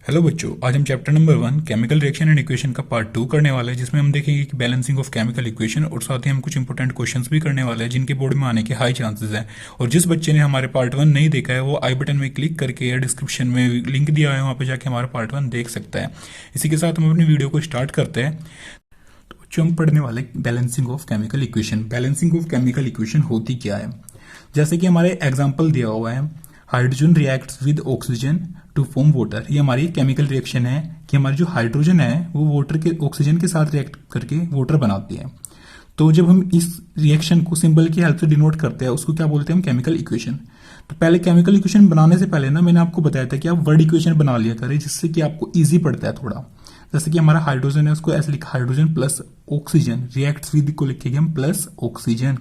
Hello बच्चों, आज हम chapter number 1 chemical reaction and equation का पार्ट 2 करने वाले हैं, जिसमें हम देखेंगे कि बैलेंसिंग ऑफ केमिकल इक्वेशन और साथ ही हम कुछ इंपॉर्टेंट क्वेश्चंस भी करने वाले हैं जिनके बोर्ड में आने के हाई चांसेस हैं। और जिस बच्चे ने हमारे पार्ट 1 नहीं देखा है वो आई बटन में क्लिक करके या डिस्क्रिप्शन में लिंक दिया है, वहाँ पर जाके हमारा पार्ट 1 देख सकता है। इसी के साथ हम अपनी वीडियो को स्टार्ट करते हैं। तो बच्चों, हम पढ़ने वाले balancing of chemical equation. Balancing of chemical equation होती क्या है? जैसे कि हमारे एग्जाम्पल दिया हुआ है, hydrogen reacts with oxygen to form water. ये हमारी केमिकल रिएक्शन है कि हमारी जो हाइड्रोजन है वो वाटर के ऑक्सीजन के साथ रिएक्ट करके वाटर बनाती है। तो जब हम इस रिएक्शन को सिंबल की हेल्प से डिनोट करते हैं उसको क्या बोलते हैं हम? Chemical equation. तो पहले केमिकल इक्वेशन बनाने से पहले ना मैंने आपको बताया था कि आप वर्ड इक्वेशन बना लिया करें, जिससे कि आपको ईजी पड़ता है थोड़ा। जैसे कि हमारा हाइड्रोजन है, उसको ऐसे लिखा hydrogen plus oxygen, reacts with को लिखेंगे हम प्लस ऑक्सीजन।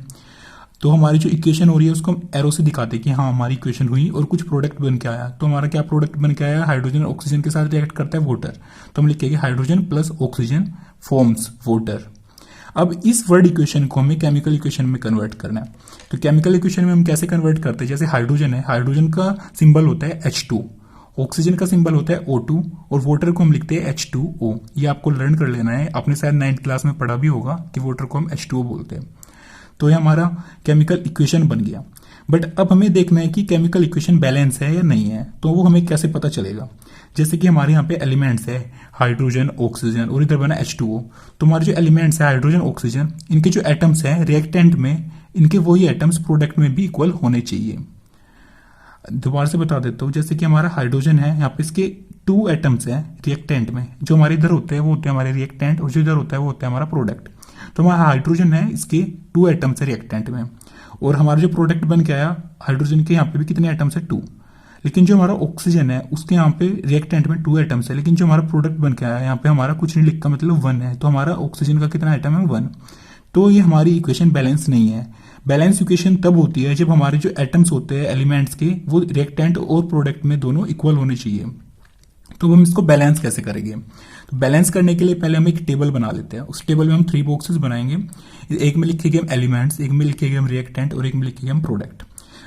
तो हमारी जो इक्वेशन हो रही है उसको हम एरो से दिखाते हैं कि हाँ हमारी इक्वेशन हुई और कुछ प्रोडक्ट बन के आया। तो हमारा क्या प्रोडक्ट बन के आया? हाइड्रोजन ऑक्सीजन के साथ रिएक्ट करता है वाटर, तो हम लिखेंगे hydrogen plus oxygen forms water. अब इस वर्ड इक्वेशन को हमें केमिकल इक्वेशन में कन्वर्ट करना है। तो केमिकल इक्वेशन में हम कैसे कन्वर्ट करते हैं? जैसे हाइड्रोजन है, हाइड्रोजन का सिंबल होता है H2, ऑक्सीजन का सिंबल होता है O2 और वाटर को हम लिखते हैं H2O। ये आपको लर्न कर लेना है, आपने शायद 9th क्लास में पढ़ा भी होगा कि वाटर को हम H2O बोलते हैं। तो ये हमारा केमिकल इक्वेशन बन गया। बट अब हमें देखना है कि केमिकल इक्वेशन बैलेंस है या नहीं है। तो वो हमें कैसे पता चलेगा? जैसे कि हमारे यहाँ पे एलिमेंट्स है हाइड्रोजन, ऑक्सीजन और इधर बना H2O। तो हमारे जो एलिमेंट्स है हाइड्रोजन, ऑक्सीजन, इनके जो एटम्स हैं रिएक्टेंट में, इनके वही एटम्स प्रोडक्ट में भी इक्वल होने चाहिए। दोबारा से बता देता हूँ, जैसे कि हमारा हाइड्रोजन है, यहाँ पे इसके 2 एटम्स हैं रिएक्टेंट में। जो हमारे इधर होते हैं वो होते हैं हमारे रिएक्टेंट, और जो इधर होता है वो होता है हमारा प्रोडक्ट। तो हमारा हाइड्रोजन है, इसके 2 एटम्स है रिएक्टेंट में, और हमारा जो प्रोडक्ट बन के आया हाइड्रोजन के यहाँ पे भी कितने एटम्स है? 2। लेकिन जो हमारा ऑक्सीजन है उसके यहाँ पे रिएक्टेंट में 2 एटम्स है, लेकिन जो हमारा प्रोडक्ट बन के आया यहाँ पे हमारा कुछ नहीं लिखा, मतलब 1 है। तो हमारा ऑक्सीजन का कितना एटम है? 1। तो ये हमारी इक्वेशन बैलेंस नहीं है। बैलेंस इक्वेशन तब होती है जब हमारे जो एटम्स होते हैं एलिमेंट्स के, वो रिएक्टेंट और प्रोडक्ट में दोनों इक्वल होने चाहिए। तो हम इसको बैलेंस कैसे करेंगे? तो बैलेंस करने के लिए पहले हम एक टेबल बना लेते हैं। उस टेबल में हम 3 बॉक्सेस बनाएंगे। एक में लिखेंगे हम एलिमेंट्स, एक में लिखेंगे हम रिएक्टेंट और एक में लिखेंगे हम प्रोडक्ट।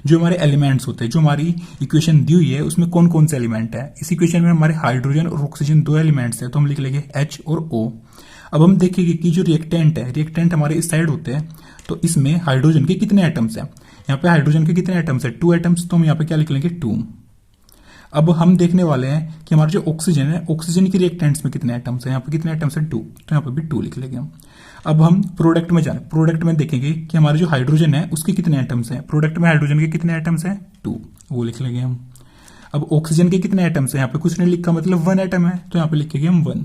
जो हमारे एलिमेंट्स होते हैं, जो हमारी इक्वेशन दी हुई है उसमें कौन कौन से एलिमेंट है? इस इक्वेशन में हमारे हाइड्रोजन और ऑक्सीजन 2 एलिमेंट्स है, तो हम लिख लेंगे H और O। अब हम देखेंगे कि जो रिएक्टेंट है, रिएक्टेंट हमारे इस साइड होते हैं, तो इसमें हाइड्रोजन के कितने एटम्स हैं? यहाँ पे हाइड्रोजन के कितने एटम्स है? 2 एटम्स। तो हम यहाँ पे क्या लिख लेंगे? 2। अब हम देखने वाले हैं कि हमारा जो ऑक्सीजन है, ऑक्सीजन के रिएक्टेंट्स में कितने एटम्स हैं? यहाँ पे कितने एटम्स है? 2। तो यहाँ पे भी 2 लिख लेंगे हम। अब हम प्रोडक्ट में जाए, प्रोडक्ट में देखेंगे कि हमारे जो हाइड्रोजन है उसके कितने एटम्स हैं। प्रोडक्ट में हाइड्रोजन के कितने एटम्स हैं? 2, वो लिख लेंगे हम। अब ऑक्सीजन के कितने एटम्स हैं? यहाँ पे कुछ नहीं लिखा, मतलब 1 एटम है, तो यहाँ पे लिखेंगे हम 1।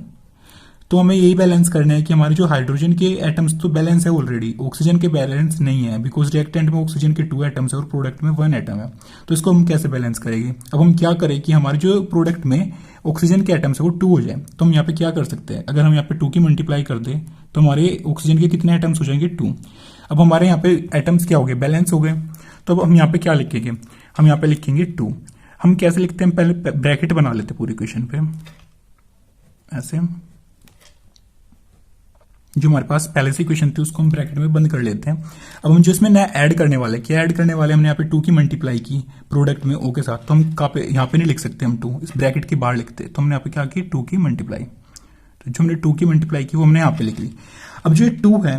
तो हमें यही बैलेंस करना है कि हमारे जो हाइड्रोजन के एटम्स तो बैलेंस है ऑलरेडी, ऑक्सीजन के बैलेंस नहीं है, बिकॉज रिएक्टेंट में ऑक्सीजन के 2 एटम्स है और प्रोडक्ट में 1 एटम है। तो इसको हम कैसे बैलेंस करेंगे? अब हम क्या करें कि हमारे जो प्रोडक्ट में ऑक्सीजन के एटम्स है वो 2 हो जाए। तो हम यहाँ पे क्या कर सकते हैं? अगर हम यहाँ पे 2 की मल्टीप्लाई कर दें तो हमारे ऑक्सीजन के कितने एटम्स हो जाएंगे? 2। अब हमारे यहाँ पे एटम्स क्या हो गए? बैलेंस हो गए। तो अब हम यहाँ पे क्या लिखेंगे? हम यहाँ पे लिखेंगे 2। हम कैसे लिखते हैं? पहले ब्रैकेट बना लेते हैं पूरी इक्वेशन पे, ऐसे। जो हमारे पास पहले से इक्वेशन थी उसको हम ब्रैकेट में बंद कर लेते हैं। अब हम जो इसमें नया ऐड करने वाले, क्या ऐड करने वाले? हमने यहाँ पे 2 की मल्टीप्लाई की प्रोडक्ट में O के साथ, तो हम यहाँ पे नहीं लिख सकते, हम 2 इस ब्रैकेट के बाहर लिखते। तो हमने यहाँ पे क्या की? 2 की मल्टीप्लाई। तो जो हमने 2 की मल्टीप्लाई की वो हमने यहाँ पे लिख ली। अब जो 2 है,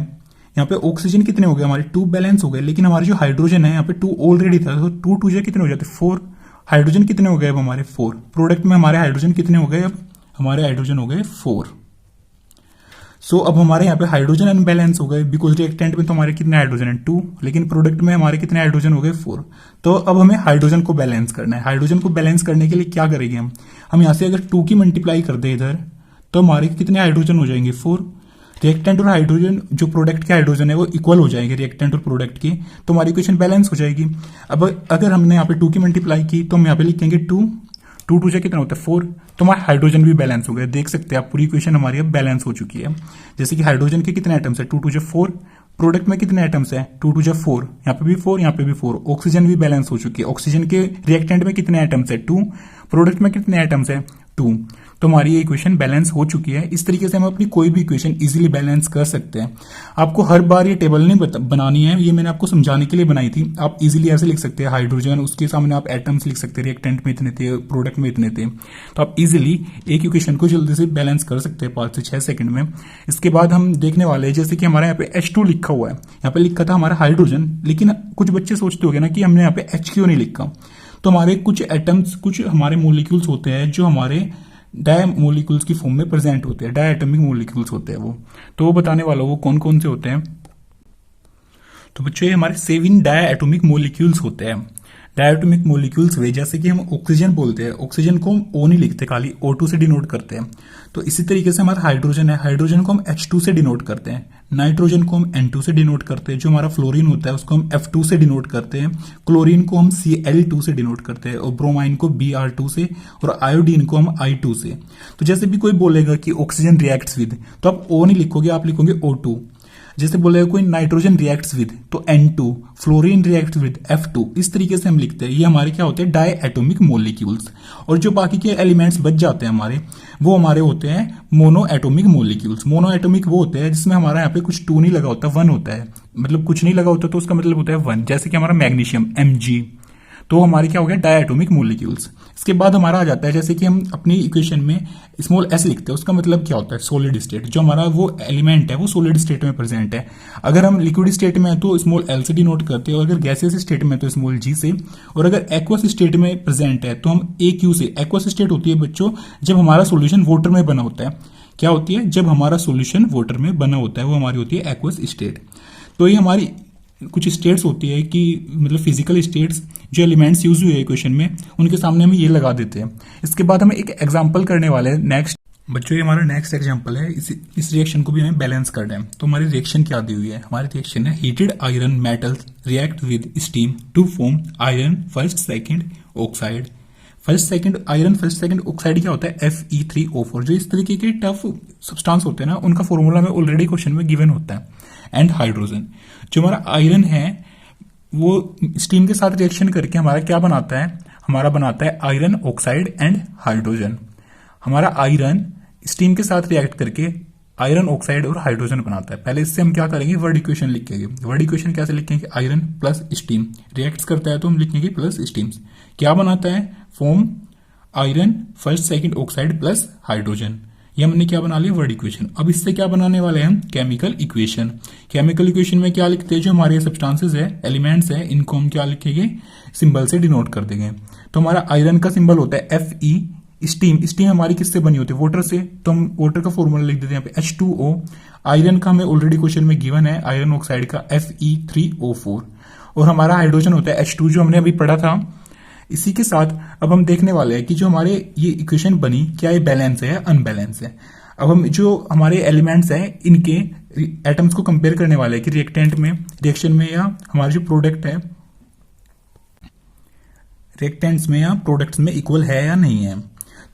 यहाँ पे ऑक्सीजन कितने हो गए हमारे? 2 बैलेंस हो गए, लेकिन हमारे जो हाइड्रोजन है यहाँ पे 2 ऑलरेडी था, तो 2 2 जो कितने हो जाते? 4। हाइड्रोजन कितने हो गए अब हमारे? 4। प्रोडक्ट में हमारे हाइड्रोजन कितने हो गए? अब हमारे हाइड्रोजन हो गए 4। सो अब हमारे यहाँ पे हाइड्रोजन अनबैलेंस हो गए, बिकॉज रिएक्टेंट में तो हमारे कितने हाइड्रोजन है? 2, लेकिन प्रोडक्ट में हमारे कितने हाइड्रोजन हो गए? 4। तो अब हमें हाइड्रोजन को बैलेंस करना है। हाइड्रोजन को बैलेंस करने के लिए क्या करेंगे हम यहाँ से अगर 2 की मल्टीप्लाई कर दे इधर, तो हमारे कितने हाइड्रोजन हो जाएंगे? 4। रिएक्टेंट और हाइड्रोजन, जो प्रोडक्ट के हाइड्रोजन है वो इक्वल हो जाएंगे रिएक्टेंट और प्रोडक्ट के, तो हमारी इक्वेशन बैलेंस हो जाएगी। अब अगर हमने यहाँ पे 2 की मल्टीप्लाई की तो हम यहाँ पे लिखेंगे 2, 2 2 से कितना होता है? 4। तो हमारे हाइड्रोजन भी बैलेंस हो गए। देख सकते हैं आप पूरी इक्वेशन हमारी अब बैलेंस हो चुकी है। जैसे कि हाइड्रोजन के कितने एटम्स है? 2 2 4। प्रोडक्ट में कितने एटम्स है? 2 2 4। यहाँ पे भी 4, यहाँ पे भी 4। ऑक्सीजन भी बैलेंस हो चुकी है। ऑक्सीजन के रिएक्टेंट में कितने एटम्स है? 2। प्रोडक्ट में कितने एटम्स है? 2। तो हमारी ये इक्वेशन बैलेंस हो चुकी है। इस तरीके से हम अपनी कोई भी इक्वेशन इजीली बैलेंस कर सकते हैं। आपको हर बार ये टेबल नहीं बनानी है, ये मैंने आपको समझाने के लिए बनाई थी। आप इजीली ऐसे लिख सकते हैं हाइड्रोजन, उसके सामने आप एटम्स लिख सकते हैं, रिएक्टेंट में इतने थे, प्रोडक्ट में इतने थे। तो आप इजीली एक इक्वेशन को जल्दी से बैलेंस कर सकते हैं 5 से 6 सेकंड में। इसके बाद हम देखने वाले हैं, जैसे कि हमारे यहाँ पे H2 लिखा हुआ है, यहाँ पे लिखा था हमारा हाइड्रोजन, लेकिन कुछ बच्चे सोचते होंगे ना कि हमने यहाँ पे H क्यों नहीं लिखा। तो हमारे कुछ एटम्स, कुछ हमारे मोलिक्यूल्स होते हैं जो हमारे डाई मोलिक्यूल्स की फॉर्म में प्रेजेंट होते हैं, डाई एटॉमिक मोलिक्यूल्स होते हैं वो। तो वो बताने वाला वो कौन कौन से होते हैं। तो बच्चों ये हमारे 7 डाई एटॉमिक मोलिक्यूल्स होते हैं। डाई एटॉमिक मोलिक्यूल्स वे, जैसे कि हम ऑक्सीजन बोलते हैं, ऑक्सीजन को हम O नहीं लिखते, खाली O2 से डिनोट करते हैं। तो इसी तरीके से हमारा हाइड्रोजन है, हाइड्रोजन को हम H2 से डिनोट करते हैं। नाइट्रोजन को हम N2 से डिनोट करते हैं। जो हमारा फ्लोरीन होता है उसको हम F2 से डिनोट करते हैं। क्लोरीन को हम Cl2 से डिनोट करते हैं, और ब्रोमाइन को Br2 से, और आयोडीन को हम I2 से। तो जैसे भी कोई बोलेगा कि ऑक्सीजन रिएक्ट्स विद, तो आप O नहीं लिखोगे, आप लिखोगे O2। जैसे बोलेगा कोई नाइट्रोजन रिएक्ट्स विद, तो N2, fluorine reacts with F2। इस तरीके से हम लिखते हैं। ये हमारे क्या होते हैं, डाई एटॉमिक मोलिक्यूल्स। और जो बाकी के एलिमेंट्स बच जाते हैं हमारे, वो हमारे होते हैं mono atomic molecules. Mono atomic वो होते हैं जिसमें हमारा यहाँ पे कुछ 2 नहीं लगा होता, 1 होता है। मतलब कुछ नहीं लगा होता तो उसका मतलब होता है 1। जैसे कि हमारा मैग्नीशियम Mg, तो हमारे क्या हो गया, डाई एटॉमिक मोलिक्यूल्स। इसके बाद हमारा आ जाता है, जैसे कि हम अपनी इक्वेशन में स्मॉल s लिखते हैं, उसका मतलब क्या होता है, सॉलिड स्टेट। जो हमारा वो एलिमेंट है वो सॉलिड स्टेट में प्रेजेंट है। अगर हम लिक्विड स्टेट में है तो स्मॉल l से डिनोट करते हैं, और अगर गैसियस स्टेट में है तो स्मॉल g से, और अगर एक्वस स्टेट में प्रेजेंट है तो हम AQ से। एक्वस स्टेट होती है बच्चों जब हमारा सोल्यूशन वाटर में बना होता है। क्या होती है, जब हमारा सोल्यूशन वाटर में बना होता है, वो हमारी होती है एक्वस स्टेट। तो ये हमारी कुछ स्टेट्स होती है कि मतलब फिजिकल स्टेट्स, जो एलिमेंट्स यूज हुए इक्वेशन में, उनके सामने हम ये लगा देते हैं। इसके बाद हम एक एग्जांपल करने वाले हैं नेक्स्ट। बच्चों ये हमारा नेक्स्ट एग्जांपल है। इस रिएक्शन को भी हमें बैलेंस करना है। तो हमारी रिएक्शन क्या दी हुई है, हमारी रिएक्शन है heated iron metals react with steam to form iron first second oxide. First second iron first second oxide क्या होता है, Fe3O4। जो इस तरीके के टफ सब्सटेंस होते हैं ना, उनका फॉर्मूला में ऑलरेडी क्वेश्चन में गिवन होता है। एंड हाइड्रोजन, जो हमारा आयरन है वो स्टीम के साथ रिएक्शन करके हमारा क्या बनाता है, हमारा बनाता है आयरन ऑक्साइड एंड हाइड्रोजन। हमारा आयरन स्टीम के साथ रिएक्ट करके आयरन ऑक्साइड और हाइड्रोजन बनाता है। पहले इससे हम क्या करेंगे, वर्ड इक्वेशन लिखेंगे। वर्ड इक्वेशन कैसे लिखेंगे, आयरन प्लस स्टीम रिएक्ट करता है तो हम लिखेंगे प्लस स्टीम। क्या बनाता है, form iron first second oxide plus hydrogen. ये हमने क्या बना लिया, वर्ड इक्वेशन। अब इससे क्या बनाने वाले हैं हम, केमिकल इक्वेशन। केमिकल इक्वेशन में क्या लिखते हैं, जो हमारे सब्सटेंसेस है, एलिमेंट्स है, इनको हम क्या लिखेंगे, सिंबल से डिनोट कर देंगे। तो हमारा आयरन का सिंबल होता है Fe। स्टीम, स्टीम हमारी किससे बनी होती है, वाटर से, तो हम वाटर का फॉर्मूला लिख देते हैं यहाँ पे H2O। आयरन का हमें ऑलरेडी क्वेश्चन में गिवन है, आयरन ऑक्साइड का Fe3O4। और हमारा हाइड्रोजन होता है H2, जो हमने अभी पढ़ा था। इसी के साथ अब हम देखने वाले हैं कि जो हमारे ये इक्वेशन बनी, क्या ये बैलेंस है या अनबैलेंस है। अब हम जो हमारे एलिमेंट्स हैं इनके एटम्स को कंपेयर करने वाले हैं कि रिएक्टेंट में, रिएक्शन में, या हमारे जो प्रोडक्ट है रिएक्टेंट्स में या प्रोडक्ट्स में इक्वल है या नहीं है।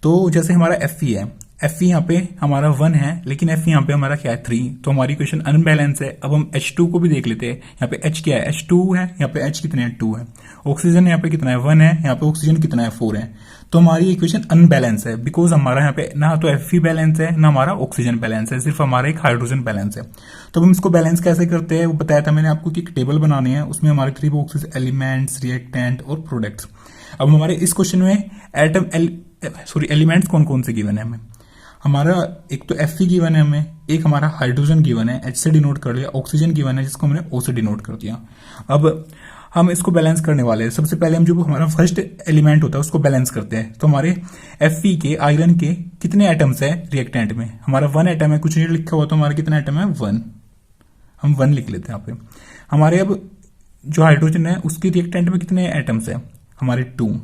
तो जैसे हमारा Fe है, Fe यहाँ पे हमारा 1 है, लेकिन Fe यहाँ पे हमारा क्या है 3, तो हमारी इक्वेशन अनबैलेंस है। अब हम H2 को भी देख लेते हैं। यहाँ पे H क्या है, H2 है, यहाँ पे H कितने हैं, 2 है। ऑक्सीजन यहाँ पे कितना है, 1 है, यहाँ पे ऑक्सीजन कितना है, 4 है। तो हमारी इक्वेशन अनबैलेंस है, बिकॉज हमारा यहाँ पे ना तो Fe बैलेंस है, ना हमारा ऑक्सीजन बैलेंस है, सिर्फ हमारा एक हाइड्रोजन बैलेंस है। तो हम इसको बैलेंस कैसे करते हैं, वो बताया था मैंने आपको कि एक टेबल बनानी है, उसमें हमारे 3 बॉक्सेस, एलिमेंट्स, रिएक्टेंट और प्रोडक्ट्स। अब हमारे इस क्वेश्चन में एलिमेंट्स कौन कौन से गिवन है हमें, हमारा एक तो Fe गिवन है हमें, एक हमारा हाइड्रोजन गिवन है, H से डिनोट कर लिया, ऑक्सीजन गिवन है जिसको हमने O से डिनोट कर दिया। अब हम इसको बैलेंस करने वाले हैं। सबसे पहले हम जो हमारा फर्स्ट एलिमेंट होता है उसको बैलेंस करते हैं। तो हमारे Fe के, आयरन के कितने एटम्स है रिएक्टेंट में, हमारा 1 एटम है, कुछ नहीं लिखा हुआ, तो हमारा कितना एटम है, 1। हम 1 लिख लेते हैं यहाँ पे। हमारे अब जो हाइड्रोजन है उसके रिएक्टेंट में कितने एटम्स है, हमारे 2।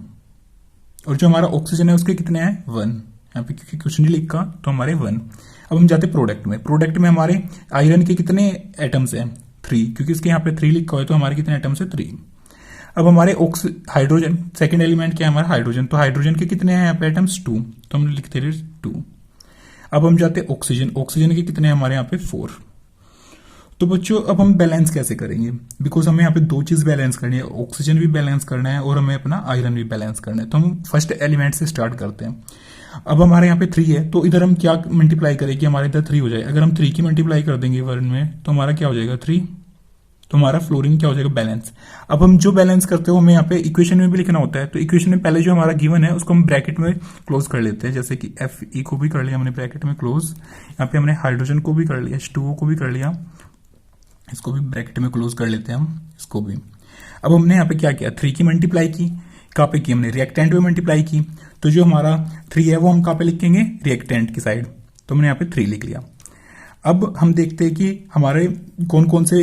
और जो हमारा ऑक्सीजन है उसके कितने हैं, 1। यहाँ पे क्योंकि कुछ नहीं लिखा तो हमारे 1। अब हम जाते प्रोडक्ट में। प्रोडक्ट में हमारे आयरन के कितने एटम्स हैं, 3, क्योंकि इसके यहाँ पे 3 लिखा हुआ है, तो हमारे कितने एटम्स है, 3। अब हमारे हाइड्रोजन, सेकंड एलिमेंट क्या है हमारा, हाइड्रोजन। तो हाइड्रोजन के कितने हैं यहाँ पे एटम्स, 2, तो हम लिखते हैं 2। अब हम जाते ऑक्सीजन, ऑक्सीजन के कितने हैं हमारे यहाँ पे 4। तो बच्चों अब हम बैलेंस कैसे करेंगे, बिकॉज हमें यहाँ पे 2 चीज बैलेंस करनी है, ऑक्सीजन भी बैलेंस करना है और हमें अपना आयरन भी बैलेंस करना है। तो हम फर्स्ट एलिमेंट से स्टार्ट करते हैं। अब हमारे यहाँ पे 3 है, तो इधर हम क्या मल्टीप्लाई करें कि हमारे इधर 3 हो जाए। अगर हम 3 की मल्टीप्लाई कर देंगे वन में तो हमारा क्या हो जाएगा 3, तो हमारा फ्लोरीन क्या हो जाएगा बैलेंस। अब हम जो बैलेंस करते हो हमें यहाँ पे इक्वेशन में भी लिखना होता है, तो इक्वेशन में पहले जो हमारा गिवन है उसको हम ब्रैकेट में क्लोज कर लेते हैं, जैसे कि Fe को भी कर लिया हमने ब्रैकेट में क्लोज, यहाँ पे हमने हाइड्रोजन को भी कर लिया, H2O को भी कर लिया, इसको भी ब्रैकेट में क्लोज कर लेते हैं हम इसको भी। अब हमने यहाँ पे क्या किया, 3 की मल्टीप्लाई की, कहाँ पे की हमने रिएक्टेंट में मल्टीप्लाई की, तो जो हमारा 3 है वो हम कहाँ पे लिखेंगे रिएक्टेंट की साइड, तो हमने यहाँ पे 3 लिख लिया। अब हम देखते हैं कि हमारे कौन कौन से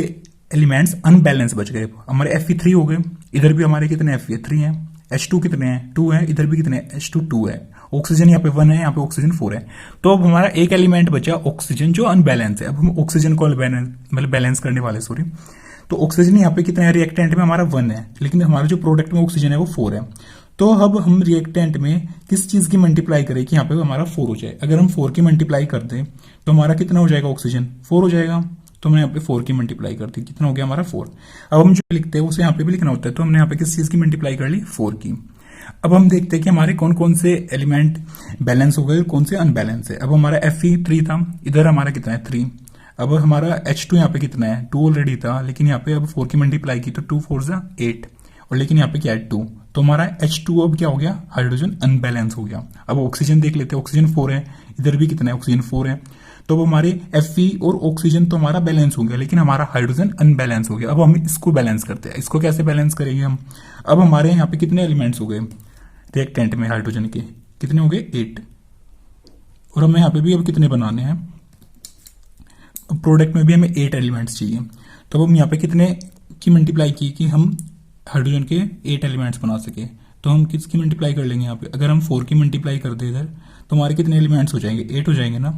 एलिमेंट्स अनबैलेंस बच गए। हमारे Fe3 हो गए, इधर भी हमारे कितने Fe3 हैं, H2 कितने हैं 2 है, इधर भी कितने H2 2 है, ऑक्सीजन यहाँ पे 1 है, यहाँ पे ऑक्सीजन 4 है। तो अब हमारा एक एलिमेंट बचा ऑक्सीजन जो अनबैलेंस है। अब हम ऑक्सीजन को बैलेंस करने वाले, सॉरी, तो ऑक्सीजन यहाँ पे कितना है रिएक्टेंट में हमारा 1 है, लेकिन हमारा जो प्रोडक्ट में ऑक्सीजन है वो 4 है। तो अब हम रिएक्टेंट में किस चीज की मल्टीप्लाई करें कि यहाँ पे हमारा 4 हो जाए। अगर हम 4 की मल्टीप्लाई कर दें तो हमारा कितना हो जाएगा ऑक्सीजन 4 हो जाएगा, तो हमने यहाँ पे 4 की मल्टीप्लाई कर दी, कितना हो गया हमारा 4। अब हम जो लिखते हैं उसे यहाँ पे भी लिखना होता है, तो हमने यहाँ पे किस चीज की मल्टीप्लाई कर ली 4 की। अब हम देखते हैं कि हमारे कौन कौन से एलिमेंट बैलेंस हो गए और कौन से अनबैलेंस है। अब हमारा Fe3 था, इधर हमारा कितना है 3। अब हमारा H2 यहाँ पे कितना है 2 ऑलरेडी था, लेकिन यहाँ पे अब 4 की मल्टीप्लाई की तो 2 4 जा 8, और लेकिन यहाँ पे क्या है 2, तो हमारा H2 अब क्या हो गया हाइड्रोजन अनबैलेंस हो गया। अब ऑक्सीजन देख लेते हैं, ऑक्सीजन 4 है, इधर भी कितना है ऑक्सीजन 4 है, तो अब हमारे Fe और ऑक्सीजन तो हमारा बैलेंस हो गया, लेकिन हमारा हाइड्रोजन अनबैलेंस हो गया। अब हम इसको बैलेंस करते हैं, इसको कैसे बैलेंस करेंगे हम। अब हमारे यहाँ पे कितने एलिमेंट्स हो गए रिएक्टेंट में हाइड्रोजन के, कितने हो गए 8, और हमें यहाँ पे भी अब कितने बनाने हैं, प्रोडक्ट में भी हमें 8 एलिमेंट्स चाहिए। तो अब हम यहाँ पे कितने की मल्टीप्लाई की कि हम हाइड्रोजन के 8 एलिमेंट्स बना सके, तो हम किसकी मल्टीप्लाई कर लेंगे यहाँ पे। अगर हम 4 की मल्टीप्लाई कर दे इधर तो हमारे कितने एलिमेंट्स हो जाएंगे 8 हो जाएंगे ना।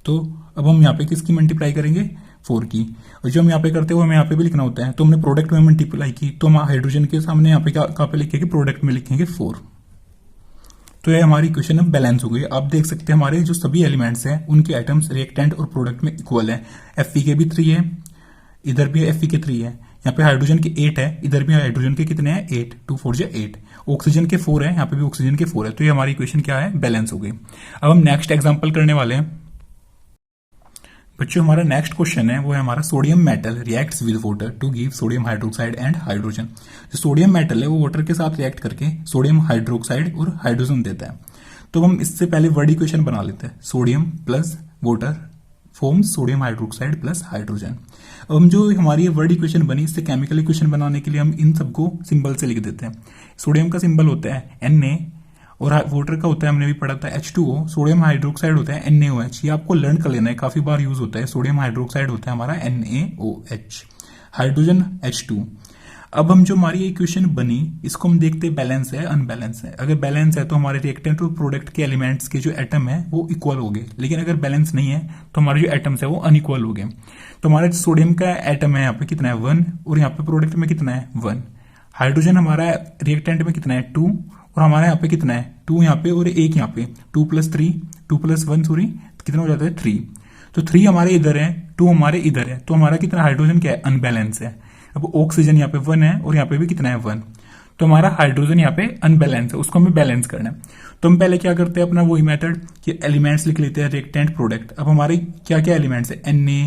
तो अब हम यहाँ पे किसकी मल्टीप्लाई करेंगे 4 की, और जो हम यहाँ पे करते हैं वो हमें यहाँ पे भी लिखना होता है। तो हमने प्रोडक्ट में मल्टीप्लाई की, तो हम हाइड्रोजन के सामने यहाँ पे कहाँ पे लिखेंगे प्रोडक्ट में लिखेंगे 4। तो ये हमारी इक्वेशन अब बैलेंस हो गई। आप देख सकते हैं हमारे जो सभी एलिमेंट्स हैं उनके एटम्स रिएक्टेंट और प्रोडक्ट में इक्वल है। Fe के भी 3 है, इधर भी Fe के 3 है, यहाँ पे हाइड्रोजन के 8 है, इधर भी हाइड्रोजन के कितने हैं 8, 2 4 जा 8, ऑक्सीजन के 4 है, यहाँ पे भी ऑक्सीजन के 4 है। तो ये हमारी इक्वेशन क्या है बैलेंस हो गई। अब हम नेक्स्ट एग्जाम्पल करने वाले हैं बच्चों। हमारा नेक्स्ट क्वेश्चन है वो है हमारा sodium metal reacts with water to give sodium hydroxide and hydrogen. जो सोडियम मेटल है वो वाटर के साथ रिएक्ट करके सोडियम हाइड्रोक्साइड और हाइड्रोजन देता है। तो हम इससे पहले वर्ड इक्वेशन बना लेते हैं, sodium plus water forms sodium hydroxide plus hydrogen. अब हम जो हमारी वर्ड इक्वेशन बनी इससे केमिकल इक्वेशन बनाने के लिए हम इन सबको सिंबल से लिख देते हैं। सोडियम का सिंबल होता है Na, और वाटर का होता है हमने भी पढ़ा था H2O, सोडियम हाइड्रोक्साइड होता है NaOH। ये आपको लर्न कर लेना है, काफी बार यूज होता है। सोडियम हाइड्रोक्साइड होता है हमारा NaOH, हाइड्रोजन H2। अब हम जो हमारी इक्वेशन बनी इसको हम देखते हैं बैलेंस है अनबैलेंस है। अगर बैलेंस है तो हमारे रिएक्टेंट और प्रोडक्ट के एलिमेंट्स के जो एटम है वो इक्वल हो गए, लेकिन अगर बैलेंस नहीं है तो हमारे जो एटम्स है वो अनइक्वल हो गए। तो हमारा सोडियम का एटम है यहाँ पे कितना है 1, और यहाँ पे प्रोडक्ट में कितना है 1। हाइड्रोजन हमारा रिएक्टेंट में कितना है 2, और हमारे यहाँ पे कितना है 2 यहाँ पे और 1 यहाँ पे, 2 + 3 2 + 1 सॉरी कितना हो जाता है 3। तो 3 हमारे इधर है, 2 हमारे इधर है, तो हमारा कितना हाइड्रोजन क्या है अनबैलेंस है। अब ऑक्सीजन यहाँ पे 1 है और यहाँ पे भी कितना है 1, तो हमारा हाइड्रोजन यहाँ पे अनबैलेंस है, उसको हमें बैलेंस करना है। तो हम पहले क्या करते हैं अपना वही मेथड कि एलिमेंट्स लिख लेते हैं रिएक्टेंट प्रोडक्ट। अब हमारे क्या क्या एलिमेंट्स है Na,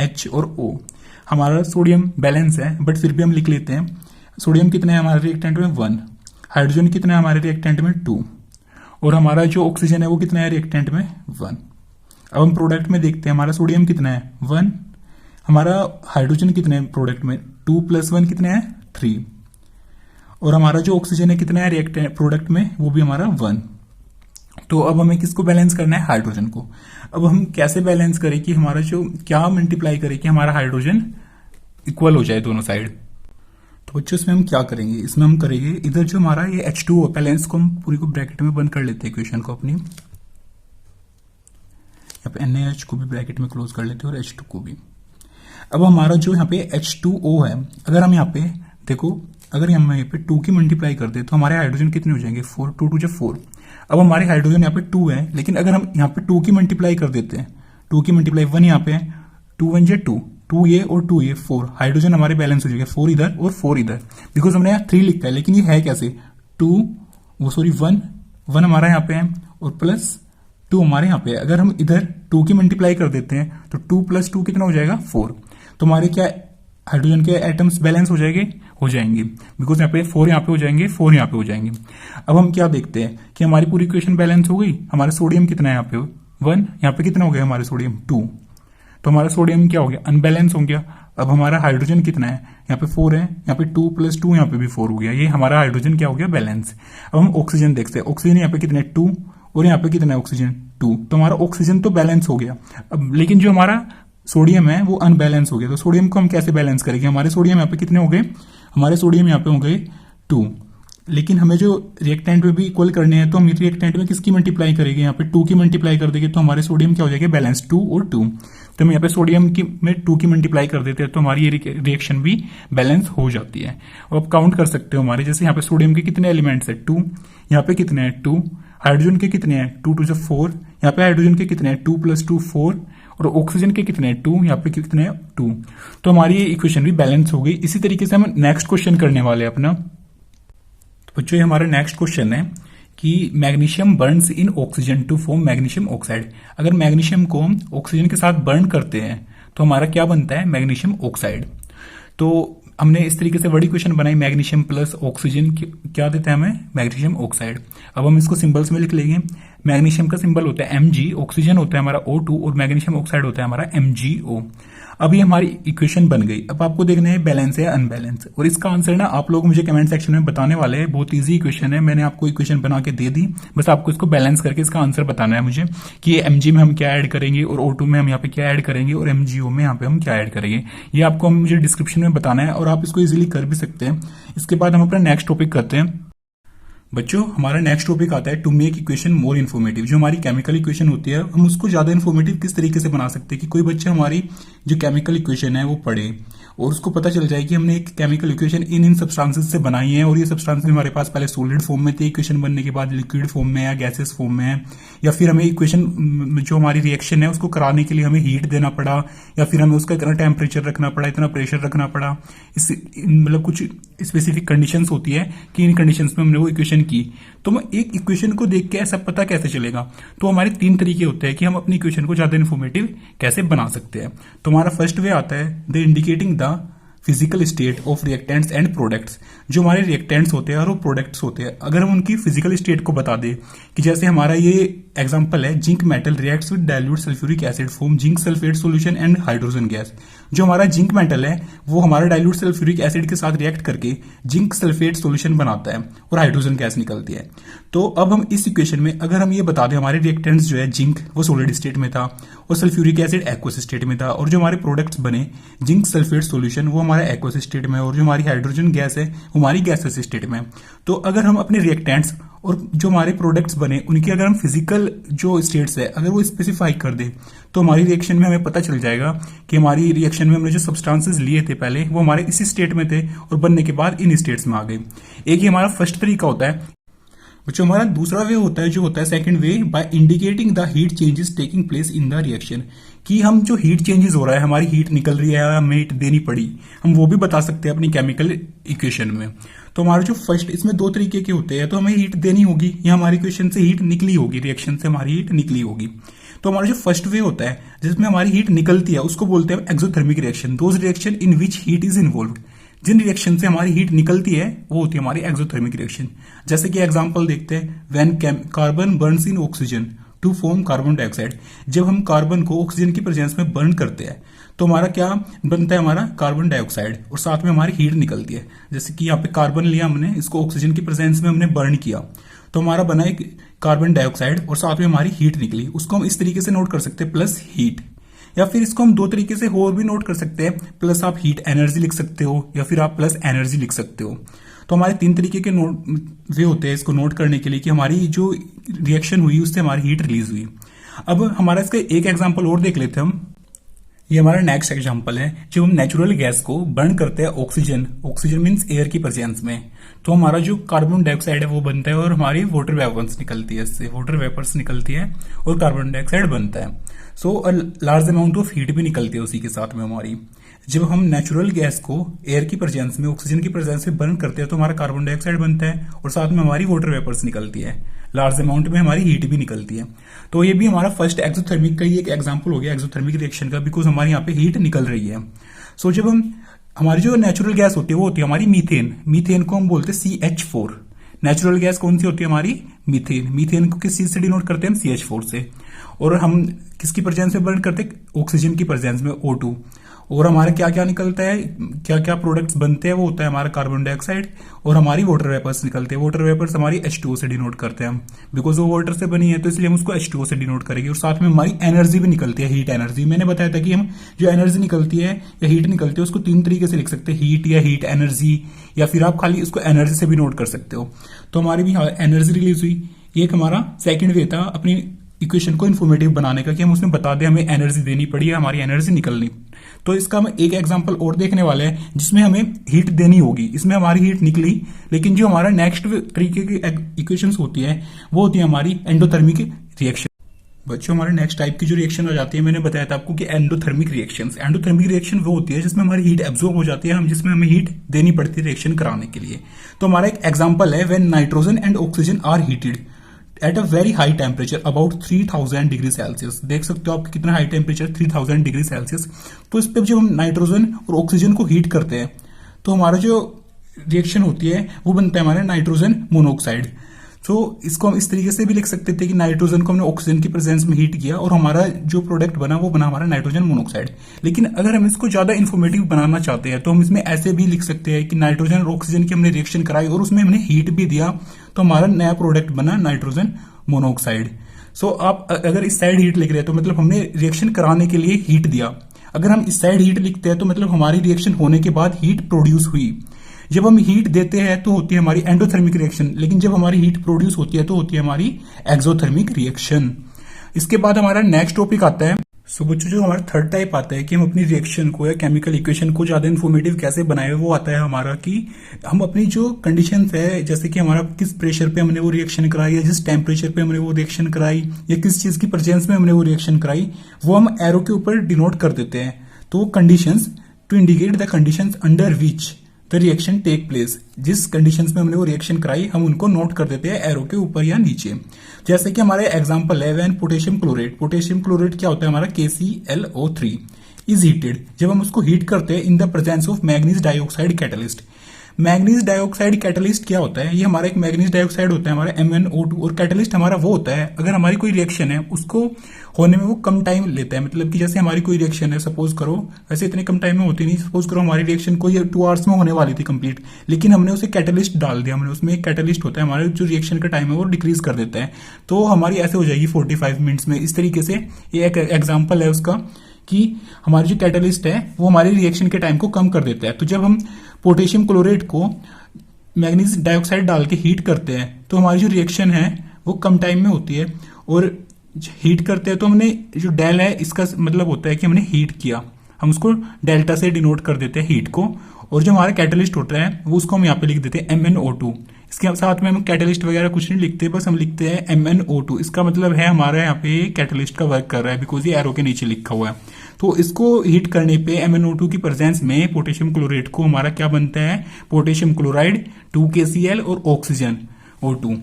H और O। हमारा सोडियम बैलेंस है बट फिर भी हम लिख लेते हैं। सोडियम कितना है हमारे रिएक्टेंट में 1, हाइड्रोजन कितना है हमारे रिएक्टेंट में 2, और हमारा जो ऑक्सीजन है वो कितना है रिएक्टेंट में 1। अब हम प्रोडक्ट में देखते हैं हमारा सोडियम कितना है 1, हमारा हाइड्रोजन कितने हैं प्रोडक्ट में 2 + 1 कितने हैं 3, और हमारा जो ऑक्सीजन है कितना है रिएक्टेंट प्रोडक्ट में वो भी हमारा 1। तो अब हमें किसको बैलेंस करना है हाइड्रोजन को। अब हम कैसे बैलेंस करें कि हमारा जो क्या मल्टीप्लाई करें कि हमारा हाइड्रोजन इक्वल हो जाए दोनों साइड। तो बच्चों इसमें हम क्या करेंगे, इसमें हम करेंगे इधर जो हमारा ये H2O पहले इसको हम पूरी को ब्रैकेट में बंद कर लेते हैं इक्वेशन को अपनी, यहाँ पे NaH को भी ब्रैकेट में क्लोज कर लेते हैं और H2 को भी। अब हमारा जो यहाँ पे H2O है, अगर हम यहाँ पे देखो अगर हम यहाँ पे 2 की मल्टीप्लाई कर दे तो हमारे हाइड्रोजन कितने हो जाएंगे 4, 2 2 4। अब हमारे हाइड्रोजन यहाँ पे 2 है, लेकिन अगर हम यहाँ पे 2 की मल्टीप्लाई कर देते हैं, 2 की मल्टीप्लाई 1 यहाँ पे 2 1 जा 2, 2 ये और 2 ये 4, हाइड्रोजन हमारे बैलेंस हो जाएगा 4 इधर और 4 इधर, बिकॉज हमने यहाँ 3 लिखा है लेकिन ये है कैसे 2 वो सॉरी 1 1 हमारा यहाँ पे है और प्लस 2 हमारे यहाँ पे है। अगर हम इधर 2 की मल्टीप्लाई कर देते हैं तो 2 + 2 कितना हो जाएगा 4। तो हमारे क्या हाइड्रोजन के एटम्स बैलेंस हो जाएंगे बिकॉज यहाँ पे 4 यहाँ पे हो जाएंगे, 4 यहाँ पे हो जाएंगे। अब हम क्या देखते हैं कि हमारी पूरी इक्वेशन बैलेंस हो गई। हमारा सोडियम कितना है यहाँ पे 1, यहाँ पे कितना हो गया हमारे सोडियम 2। तो हमारा सोडियम क्या हो गया अनबैलेंस हो गया। अब हमारा हाइड्रोजन कितना है यहाँ पे 4 है, यहाँ पे 2 + 2 यहाँ पे भी 4 हो गया। ये हमारा हाइड्रोजन क्या हो गया बैलेंस। अब हम ऑक्सीजन देखते हैं, ऑक्सीजन यहाँ पे कितना है 2 और यहाँ पे कितना है ऑक्सीजन 2। तो हमारा ऑक्सीजन तो बैलेंस हो गया। अब लेकिन जो हमारा सोडियम है वो अनबैलेंस हो गया। तो सोडियम को हम कैसे बैलेंस करेंगे। हमारे सोडियम यहाँ पे कितने हो गए, हमारे सोडियम यहाँ पे हो गए 2। लेकिन हमें जो रिएक्टेंट में भी इक्वल करने हैं तो हम रिएक्टेंट में किसकी मल्टीप्लाई करेंगे, यहाँ पे 2 की मल्टीप्लाई कर देंगे तो हमारे सोडियम क्या हो जाएगा बैलेंस 2 और 2। तो हम यहाँ पे सोडियम की में 2 की मल्टीप्लाई कर देते हैं तो हमारी ये रिएक्शन भी बैलेंस हो जाती है। और आप काउंट कर सकते हो हमारे, जैसे यहाँ पे सोडियम के कितने एलिमेंट्स है 2, यहाँ पे कितने हैं 2, हाइड्रोजन के कितने हैं 2 × 2 = 4, यहाँ पे हाइड्रोजन के कितने हैं 2 + 2 4 और ऑक्सीजन के कितने हैं 2, यहाँ पे कितने हैं 2। तो हमारी ये इक्वेशन भी बैलेंस हो गई। इसी तरीके से हम नेक्स्ट क्वेश्चन करने वाले हैं अपना। तो बच्चों ये हमारा नेक्स्ट क्वेश्चन है कि magnesium burns in oxygen to form magnesium oxide. अगर मैग्नीशियम को हम ऑक्सीजन के साथ बर्न करते हैं तो हमारा क्या बनता है मैग्नीशियम ऑक्साइड। तो हमने इस तरीके से बड़ी क्वेश्चन बनाई, मैग्नीशियम प्लस ऑक्सीजन क्या देता है हमें मैग्नीशियम ऑक्साइड। अब हम इसको सिंबल्स में लिख लेंगे। मैग्नीशियम का सिंबल होता है Mg, ऑक्सीजन होता है हमारा O2 और मैग्नीशियम ऑक्साइड होता है हमारा MgO। अब ये हमारी इक्वेशन बन गई। अब आपको देखना है बैलेंस है या अनबैलेंस, और इसका आंसर ना आप लोग मुझे कमेंट सेक्शन में बताने वाले हैं। बहुत इजी इक्वेशन है, मैंने आपको इक्वेशन बना के दे दी, बस आपको इसको बैलेंस करके इसका आंसर बताना है मुझे कि ये Mg में हम क्या ऐड करेंगे और O2 में हम यहाँ पे क्या ऐड करेंगे और MgO में यहाँ पे हम क्या ऐड करेंगे। ये आपको मुझे डिस्क्रिप्शन में बताना है और आप इसको इजिली कर भी सकते हैं। इसके बाद हम अपना नेक्स्ट टॉपिक करते हैं। बच्चों हमारा नेक्स्ट टॉपिक आता है to make equation more informative. जो हमारी केमिकल इक्वेशन होती है हम उसको ज्यादा इन्फॉर्मेटिव किस तरीके से बना सकते हैं कि कोई बच्चा हमारी जो केमिकल इक्वेशन है वो पढ़े और उसको पता चल जाए कि हमने एक केमिकल इक्वेशन इन सब्सटेंसेस से बनाई है और ये सब्सटेंसेस हमारे पास पहले सॉलिड फॉर्म में थे, इक्वेशन बनने के बाद लिक्विड फॉर्म में या गैसेस फॉर्म में है, या फिर हमें इक्वेशन जो हमारी रिएक्शन है उसको कराने के लिए हमें हीट देना पड़ा या फिर हमें उसका इतना टेम्परेचर रखना पड़ा, इतना प्रेशर रखना पड़ा। इस मतलब कुछ स्पेसिफिक कंडीशंस होती है कि इन कंडीशंस में हमने वो इक्वेशन की। तो हम एक इक्वेशन को देख के ऐसा पता कैसे चलेगा। तो हमारे 3 तरीके होते हैं कि हम अपनी इक्वेशन को ज्यादा इन्फॉर्मेटिव कैसे बना सकते हैं। तो हमारा फर्स्ट वे आता है the indicating the physical state of reactants and products. जो हमारे रिएक्टेंट्स होते हैं और वो प्रोडक्ट्स होते हैं, अगर हम उनकी फिजिकल स्टेट को बता दें कि जैसे हमारा ये एग्जांपल है zinc metal reacts with dilute sulphuric acid form zinc sulphate solution and hydrogen gas. जो हमारा जिंक मेटल है वो हमारा डाइल्यूट सल्फ्यूरिक एसिड के साथ रिएक्ट करके जिंक सल्फेट सॉल्यूशन बनाता है और हाइड्रोजन गैस निकलती है। तो अब हम इस इक्वेशन में अगर हम ये बता दें हमारे रिएक्टेंट्स जो है जिंक वो सॉलिड स्टेट में था और सल्फ्यूरिक एसिड एक्वस स्टेट में था, और जो हमारे प्रोडक्ट्स बने जिंक सल्फेट सॉल्यूशन वो हमारा एक्वस स्टेट में, और जो हमारी हाइड्रोजन गैस है वो हमारी गैसेस स्टेट में। तो अगर हम अपने रिएक्टेंट्स और जो हमारे प्रोडक्ट्स बने उनकी अगर हम फिजिकल जो स्टेट्स है अगर वो स्पेसिफाई कर दे तो हमारी रिएक्शन में हमें पता चल जाएगा कि हमारी रिएक्शन में हमने जो सब्सटेंसेस लिए थे पहले वो हमारे इसी स्टेट में थे और बनने के बाद इन स्टेट्स में आ गए। एक ही हमारा फर्स्ट तरीका होता है। जो हमारा दूसरा वे होता है जो होता है second way by indicating the heat changes taking place in the reaction. कि हम जो हीट चेंजेस हो रहा है, हमारी हीट निकल रही है, हमें हीट देनी पड़ी, हम वो भी बता सकते हैं अपनी केमिकल इक्वेशन में। तो हमारा जो फर्स्ट इसमें 2 तरीके के होते हैं, तो हमें हीट देनी होगी या हमारी इक्वेशन से हीट निकली होगी, रिएक्शन से हमारी हीट निकली होगी। तो हमारा जो फर्स्ट वे होता है जिसमें हमारी हीट निकलती है उसको बोलते हैं exothermic reaction. Those reaction in which heat is involved. जिन रिएक्शन से हमारी हीट निकलती है वो होती है हमारी एक्सोथर्मिक रिएक्शन। जैसे कि एग्जांपल देखते हैं when carbon burns in oxygen to form carbon dioxide. जब हम कार्बन को ऑक्सीजन की प्रेजेंस में बर्न करते हैं तो हमारा क्या बनता है हमारा कार्बन डाइऑक्साइड और साथ में हमारी हीट निकलती है। जैसे कि यहाँ पे कार्बन लिया हमने, इसको ऑक्सीजन की प्रेजेंस में हमने बर्न किया तो हमारा बना एक कार्बन डाइऑक्साइड और साथ में हमारी हीट निकली। उसको हम इस तरीके से नोट कर सकते हैं प्लस हीट, या फिर इसको हम 2 तरीके से और भी नोट कर सकते हैं। प्लस आप हीट एनर्जी लिख सकते हो या फिर आप प्लस एनर्जी लिख सकते हो। तो हमारे 3 तरीके के वे होते हैं इसको नोट करने के लिए कि हमारी जो रिएक्शन हुई उससे हमारी हीट रिलीज हुई। अब हमारा इसका एक एग्जांपल और देख लेते हैं हम। ये हमारा नेक्स्ट एग्जांपल है। जब हम नेचुरल गैस को बर्न करते हैं ऑक्सीजन मींस एयर की प्रेजेंस में, तो हमारा जो कार्बन डाइऑक्साइड है वो बनता है और हमारी वाटर वेपर्स निकलती है, इससे वाटर वेपर्स निकलती है और कार्बन डाइऑक्साइड बनता है। So large amount of heat भी निकलती है उसी के साथ में हमारी। जब हम नेचुरल गैस को एयर की प्रेजेंस में, ऑक्सीजन की प्रेजेंस में बर्न करते हैं तो हमारा कार्बन डाइऑक्साइड बनता है और साथ में हमारी वाटर वेपर्स निकलती है, लार्ज अमाउंट में हमारी हीट भी निकलती है। तो ये भी हमारा फर्स्ट एक्सोथर्मिक का ही एक एग्जांपल हो गया एक्सोथर्मिक रिएक्शन का, बिकॉज हमारे यहाँ पे हीट निकल रही है। सो जब हम हमारी जो नेचुरल गैस होती है वो होती है हमारी मीथेन। मीथेन को हम बोलते हैं CH4। नेचुरल गैस कौन सी होती है हमारी? मीथेन। मीथेन को किस चीज से डिनोट करते हैं हम? CH4 से। और हम किसकी प्रेजेंस में बर्न करते हैं? ऑक्सीजन की प्रेजेंस में, O2। और हमारे क्या क्या निकलता है, क्या क्या प्रोडक्ट्स बनते हैं, वो होता है हमारा कार्बन डाइऑक्साइड और हमारी वाटर वेपर्स निकलते हैं। वाटर वेपर्स हमारी H2O से डिनोट करते हैं हम, बिकॉज वो वाटर से बनी है तो इसलिए हम उसको H2O से डिनोट करेंगे। और साथ में हमारी एनर्जी भी निकलती है, हीट एनर्जी। मैंने बताया था कि हम जो एनर्जी निकलती है या हीट निकलती है उसको 3 तरीके से लिख सकते हैं, हीट या हीट एनर्जी, या फिर आप खाली उसको एनर्जी से भी नोट कर सकते हो। तो हमारी भी एनर्जी रिलीज हुई। ये एक हमारा सेकेंड वे था अपनी इक्वेशन को इन्फॉर्मेटिव बनाने का, कि हम उसमें बता दें हमें एनर्जी देनी पड़ी है, हमारी एनर्जी निकलनी। तो इसका हम एक एग्जांपल और देखने वाले हैं जिसमें हमें हीट देनी होगी। इसमें हमारी हीट निकली, लेकिन जो हमारा नेक्स्ट तरीके की इक्वेशंस होती है वो होती है हमारी एंडोथर्मिक रिएक्शन। बच्चों, हमारे नेक्स्ट टाइप की जो रिएक्शन आ जाती है, मैंने बताया था आपको कि एंडोथर्मिक रिएक्शंस। एंडोथर्मिक रिएक्शन वो होती है जिसमें हमारी हीट एब्जॉर्ब हो जाती है, हम जिसमें हमें हीट देनी पड़ती है रिएक्शन कराने के लिए। तो हमारा एक एग्जांपल है, when nitrogen and oxygen are heated at a very high temperature about 3000 degree Celsius. देख सकते हो आप कितना हाई टेम्परेचर, 3000 डिग्री सेल्सियस। तो इस पर जब हम नाइट्रोजन और ऑक्सीजन को हीट करते हैं तो हमारा जो रिएक्शन होती है वो बनता है हमारा नाइट्रोजन मोनोऑक्साइड। तो इसको हम इस तरीके से भी लिख सकते थे कि नाइट्रोजन को हमने ऑक्सीजन की प्रेजेंस में हीट किया और हमारा जो प्रोडक्ट बना वो बना हमारा नाइट्रोजन मोनोऑक्साइड। लेकिन अगर हम इसको ज्यादा इन्फॉर्मेटिव बनाना चाहते हैं तो हम इसमें ऐसे भी लिख सकते हैं कि नाइट्रोजन और ऑक्सीजन की हमने रिएक्शन कराई और उसमें हमने हीट भी दिया, तो हमारा नया प्रोडक्ट बना नाइट्रोजन मोनोऑक्साइड। सो आप अगर इस साइड हीट लिख रहे हैं तो मतलब हमने रिएक्शन कराने के लिए हीट दिया। अगर हम इस साइड हीट लिखते हैं तो मतलब हमारी रिएक्शन होने के बाद हीट प्रोड्यूस हुई। जब हम हीट देते हैं तो होती है हमारी एंडोथर्मिक रिएक्शन, लेकिन जब हमारी हीट प्रोड्यूस होती है तो होती है हमारी एक्सोथर्मिक रिएक्शन। इसके बाद हमारा नेक्स्ट टॉपिक आता है, सो बच्चों जो हमारा थर्ड टाइप आता है कि हम अपनी रिएक्शन को या केमिकल इक्वेशन को ज्यादा इन्फॉर्मेटिव कैसे बनाए, वो आता है हमारा कि हम अपनी जो कंडीशंस है, जैसे कि हमारा किस प्रेशर पे हमने वो रिएक्शन कराई या जिस टेम्परेचर पे हमने वो रिएक्शन कराई या किस चीज की प्रेजेंस में हमने वो रिएक्शन कराई, वो हम एरो के ऊपर डिनोट कर देते हैं। तो conditions to indicate the conditions under which the reaction take place, जिस कंडीशंस में हमने वो रिएक्शन कराई हम उनको नोट कर देते हैं एरो के ऊपर या नीचे। जैसे कि हमारे एग्जांपल है when potassium chlorate. Potassium chlorate क्या होता है हमारा? KClO3 is heated. जब हम उसको हीट करते हैं in the presence of manganese dioxide catalyst. Manganese dioxide catalyst क्या होता है? ये हमारा एक मैग्नीज डाइऑक्साइड होता है हमारा MnO2, और कैटलिस्ट हमारा वो होता है अगर हमारी कोई रिएक्शन है उसको होने में वो कम टाइम लेता है। मतलब कि जैसे हमारी कोई रिएक्शन है, सपोज करो, वैसे इतने कम टाइम में होती नहीं, सपोज करो हमारी रिएक्शन कोई 2 आवर्स में होने वाली थी कंप्लीट, लेकिन हमने उसे कैटलिस्ट डाल दिया। हमने उसमें एक कैटलिस्ट होता है, हमारे जो रिएक्शन का टाइम है वो डिक्रीज कर देता है, तो हमारी ऐसे हो जाएगी 45 मिनट्स में। इस तरीके से ये एक एग्जाम्पल है उसका कि हमारी जो कैटलिस्ट है वो हमारी रिएक्शन के टाइम को कम कर देता है। तो जब हम पोटेशियम क्लोरेट को मैग्नीज डाइऑक्साइड डाल के हीट करते हैं तो हमारी जो रिएक्शन है वो कम टाइम में होती है, और हीट करते हैं तो हमने जो डेल है इसका मतलब होता है कि हमने हीट किया, हम उसको डेल्टा से डिनोट कर देते हैं हीट को। और जो हमारा कैटलिस्ट होता है वो उसको हम यहाँ पे लिख देते हैं MnO2। इसके साथ में हम कैटलिस्ट वगैरह कुछ नहीं लिखते, बस हम लिखते हैं MnO2। इसका मतलब है हमारा यहाँ पे कैटलिस्ट का वर्क कर रहा है, बिकॉज ये एरो के नीचे लिखा हुआ है। तो इसको हीट करने पे MnO2 की प्रेजेंस में पोटेशियम क्लोरेट को हमारा क्या बनता है? पोटेशियम क्लोराइड 2KCl और ऑक्सीजन O2।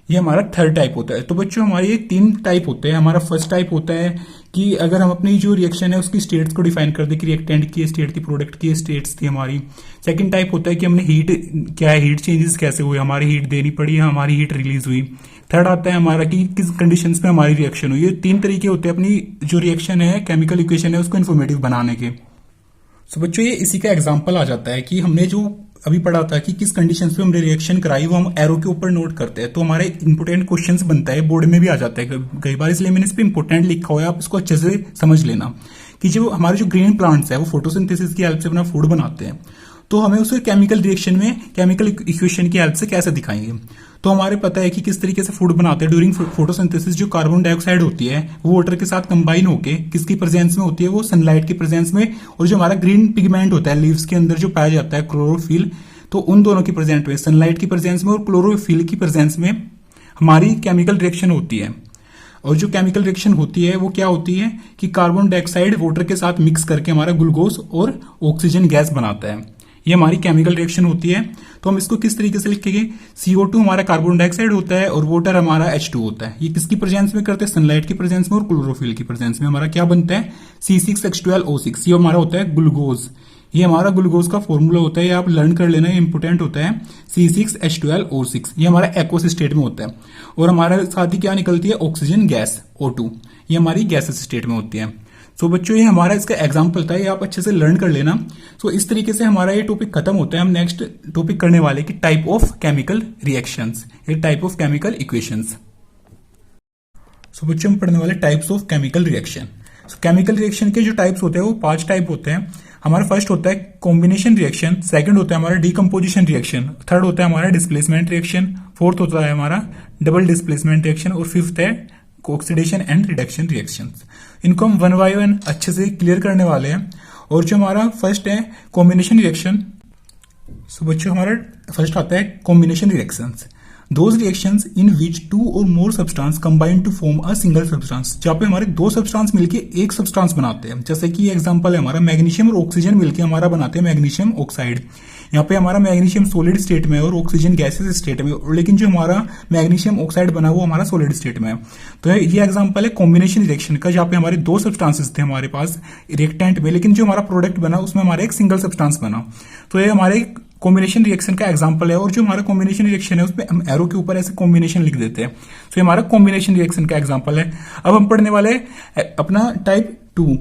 ये हमारा थर्ड टाइप होता है। तो बच्चों हमारे ये 3 टाइप होते हैं। हमारा फर्स्ट टाइप होता है कि अगर हम अपनी जो रिएक्शन है उसकी स्टेट्स को डिफाइन कर दे कि रिएक्टेंट की स्टेट थी, प्रोडक्ट की स्टेट्स थी हमारी। सेकंड टाइप होता है कि हमने हीट क्या है, हीट चेंजेस कैसे हुए, हमारी हीट देनी पड़ी या हमारी हीट रिलीज हुई। थर्ड आता है हमारा कि किस कंडीशंस में हमारी रिएक्शन हुई। ये 3 तरीके होते हैं अपनी जो रिएक्शन है, केमिकल इक्वेशन है, उसको इन्फॉर्मेटिव बनाने के। सो बच्चों ये इसी का एग्जाम्पल आ जाता है कि हमने जो अभी पढ़ा था कि किस कंडीशंस पे हमने रिएक्शन कराई वो हम एरो के ऊपर नोट करते हैं। तो हमारे इंपोर्टेंट क्वेश्चंस बनता है, बोर्ड में भी आ जाता है कई बार, इसलिए मैंने इस पे इंपोर्टेंट लिखा हुआ है, आप इसको अच्छे से समझ लेना कि जो हमारे जो ग्रीन प्लांट्स है वो फोटोसिंथेसिस की हेल्प से अपना फूड बनाते हैं, तो हमें उसे केमिकल रिएक्शन में केमिकल इक्वेशन की हेल्प से कैसे दिखाएंगे। तो हमारे पता है कि किस तरीके से फूड बनाते हैं ड्यूरिंग फोटोसिंथेसिस। जो कार्बन डाइऑक्साइड होती है वो वाटर के साथ कंबाइन होके किसकी प्रेजेंस में होती है? वो सनलाइट की प्रेजेंस में। और जो हमारा ग्रीन पिगमेंट होता है लीव्स के अंदर जो पाया जाता है क्लोरोफिल, तो उन दोनों की प्रेजेंस में, सनलाइट की प्रेजेंस में और क्लोरोफिल की प्रेजेंस में हमारी केमिकल रिएक्शन होती है। और जो केमिकल रिएक्शन होती है वो क्या होती है कि कार्बन डाइऑक्साइड वाटर के साथ मिक्स करके हमारा ग्लूकोज और ऑक्सीजन गैस बनाता है। ये हमारी केमिकल रिएक्शन होती है। तो हम इसको किस तरीके से लिखेंगे, CO2 हमारा कार्बन डाइऑक्साइड होता है और वाटर हमारा H2 होता है। ये किसकी प्रेजेंस में करते हैं, सनलाइट की प्रेजेंस में और क्लोरोफिल की प्रेजेंस में हमारा क्या बनता है, C6H12O6। ये हमारा होता है ग्लूकोज। ये हमारा ग्लूकोज का फॉर्मूला होता है, ये आप लर्न कर लेना, इंपोर्टेंट होता है, C6H12O6। ये हमारा एक्वस स्टेट में होता है। और हमारे साथ ही क्या निकलती है, ऑक्सीजन गैस O2। ये हमारी गैसेस स्टेट में होती है। सो बच्चों ये हमारा इसका एग्जाम्पल था, ये आप अच्छे से लर्न कर लेना। सो इस तरीके से हमारा ये टॉपिक खत्म होता है। हम नेक्स्ट टॉपिक करने वाले कि टाइप ऑफ केमिकल रिएक्शंस, ये टाइप ऑफ केमिकल इक्वेशंस। सो बच्चों हम पढ़ने वाले types of chemical reaction. Chemical reaction के जो टाइप्स होते हैं वो 5 टाइप होते हैं। हमारा फर्स्ट होता है कॉम्बिनेशन रिएक्शन, सेकंड होता है हमारा डीकम्पोजिशन रिएक्शन, थर्ड होता है हमारा डिस्प्लेसमेंट रिएक्शन, फोर्थ होता है हमारा डबल डिस्प्लेसमेंट रिएक्शन और फिफ्थ है ऑक्सीडेशन एंड रिडक्शन रिएक्शंस। इनको हम वन बाय वन अच्छे से क्लियर करने वाले हैं। और जो हमारा फर्स्ट है कॉम्बिनेशन रिएक्शन, सो बच्चों हमारा फर्स्ट आता है combination reactions. Those reactions in which 2 और more substance combine to form a single substance, जहां पे हमारे 2 सब्सटेंस मिलके एक सब्सटेंस बनाते हैं। जैसे कि एग्जांपल है हमारा मैग्नीशियम और ऑक्सीजन मिलके हमारा बनाते हैं मैग्नीशियम ऑक्साइड। यहाँ पे हमारा मैग्नीशियम सॉलिड स्टेट में है और ऑक्सीजन गैसेस स्टेट में, लेकिन जो हमारा मैग्नीशियम ऑक्साइड बना वो हमारा सॉलिड स्टेट में है। तो ये एग्जांपल है कॉम्बिनेशन रिएक्शन का, जहाँ पे हमारे 2 सब्सटेंसेस थे हमारे पास रिएक्टेंट में, लेकिन जो हमारा प्रोडक्ट बना उसमें हमारा एक सिंगल सब्सटेंस बना। तो ये हमारे कॉम्बिनेशन रिएक्शन का एग्जांपल है। और जो हमारा कॉम्बिनेशन रिएक्शन है उसमें हम एरो के ऊपर ऐसे कॉम्बिनेशन लिख देते हैं। तो ये हमारा कॉम्बिनेशन रिएक्शन का एग्जांपल है। अब हम पढ़ने वाले अपना टाइप 2।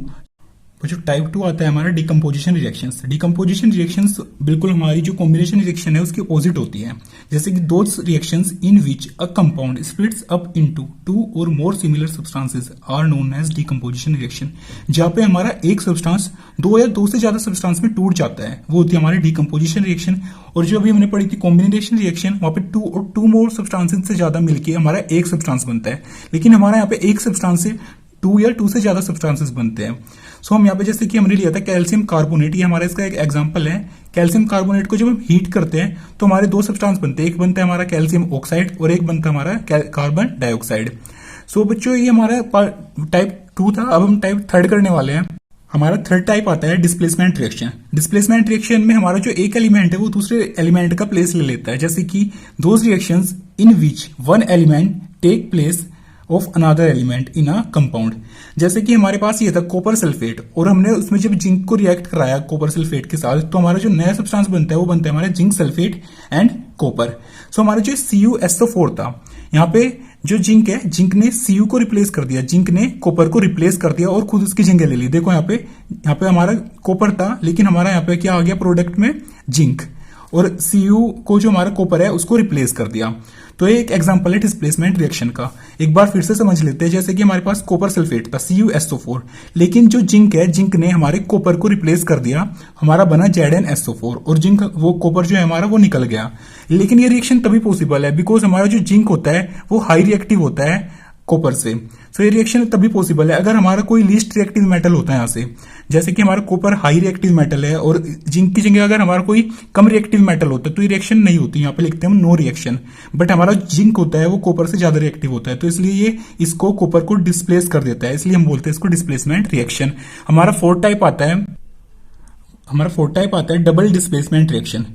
तो जो टाइप 2 आता है हमारा डिकम्पोजिशन रिएक्शंस। डिकम्पोजिशन रिएक्शंस बिल्कुल हमारी जो कॉम्बिनेशन रिएक्शन है उसकी अपोजिट होती है। जैसे कि those reactions in which a compound splits up into 2 और more similar substances are known as decomposition reaction. जहां पे हमारा एक सब्सटेंस 2 या 2 से ज्यादा सब्सटेंस में टूट जाता है वो होती है हमारी डिकम्पोजिशन रिएक्शन। और जो अभी हमने पढ़ी थी कॉम्बिनेशन रिएक्शन, वहां पे 2 और 2 मोर सब्सटेंसेस से ज्यादा मिलकर हमारा एक सब्सटेंस बनता है। लेकिन हमारा यहाँ पे एक सब्सटेंस से 2 या 2 से ज्यादा सब्सटेंसेस बनते हैं। सो हम यहाँ पे जैसे कि हमने लिया था कैल्शियम कार्बोनेट, ये हमारा इसका एक एग्जांपल है। कैल्शियम कार्बोनेट को जब हम हीट करते हैं तो हमारे 2 सब्सटेंस बनते हैं, एक बनता है हमारा कैल्शियम ऑक्साइड और एक बनता है हमारा कार्बन डाइऑक्साइड। सो बच्चों ये हमारा टाइप 2 था। अब हम टाइप 3 करने वाले हैं। हमारा थर्ड टाइप आता है डिस्प्लेसमेंट रिएक्शन। डिस्प्लेसमेंट रिएक्शन में हमारा जो एक एलिमेंट है वो दूसरे एलिमेंट का प्लेस ले लेता है। जैसे कि those reactions in which one element take place of another element in a compound. जैसे कि हमारे पास ये था कॉपर सल्फेट और हमने उसमें जब जिंक को रिएक्ट कराया कॉपर सल्फेट के साथ तो हमारा जो नया सब्सटेंस बनता है वो बनता है हमारा जिंक सल्फेट एंड कॉपर। सो हमारा जो CuSO4 था, यहाँ पे जो जिंक है, जिंक ने Cu को रिप्लेस कर दिया, जिंक ने कॉपर को रिप्लेस कर दिया और खुद उसकी जगह ले ली। देखो यहाँ पे हमारा कॉपर था लेकिन हमारा यहाँ पे क्या आ गया प्रोडक्ट में जिंक, और Cu को जो हमारा कॉपर है उसको रिप्लेस कर दिया। तो ये एक एग्जांपल है डिस्प्लेसमेंट रिएक्शन का। एक बार फिर से समझ लेते हैं। जैसे कि हमारे पास कॉपर सल्फेट था CuSO4, लेकिन जो जिंक है, जिंक ने हमारे कॉपर को रिप्लेस कर दिया, हमारा बना ZnSO4 और जिंक वो कॉपर जो है हमारा वो निकल गया। लेकिन ये रिएक्शन तभी पॉसिबल है बिकॉज हमारा जो जिंक होता है वो हाई रिएक्टिव होता है कॉपर से। सो ये रिएक्शन तभी पॉसिबल है अगर हमारा कोई लीस्ट रिएक्टिव मेटल होता है यहाँ से। जैसे कि हमारा कॉपर हाई रिएक्टिव मेटल है और जिंक की जगह अगर हमारा कोई कम रिएक्टिव मेटल होता है तो ये रिएक्शन नहीं होती। यहाँ पे लिखते हैं हम नो रिएक्शन। बट हमारा जिंक होता है वो कॉपर से ज्यादा रिएक्टिव होता है तो इसलिए ये इसको कॉपर को डिस्प्लेस कर देता है, इसलिए हम बोलते हैं इसको डिस्प्लेसमेंट रिएक्शन। हमारा फोर्थ टाइप आता है डबल डिस्प्लेसमेंट रिएक्शन।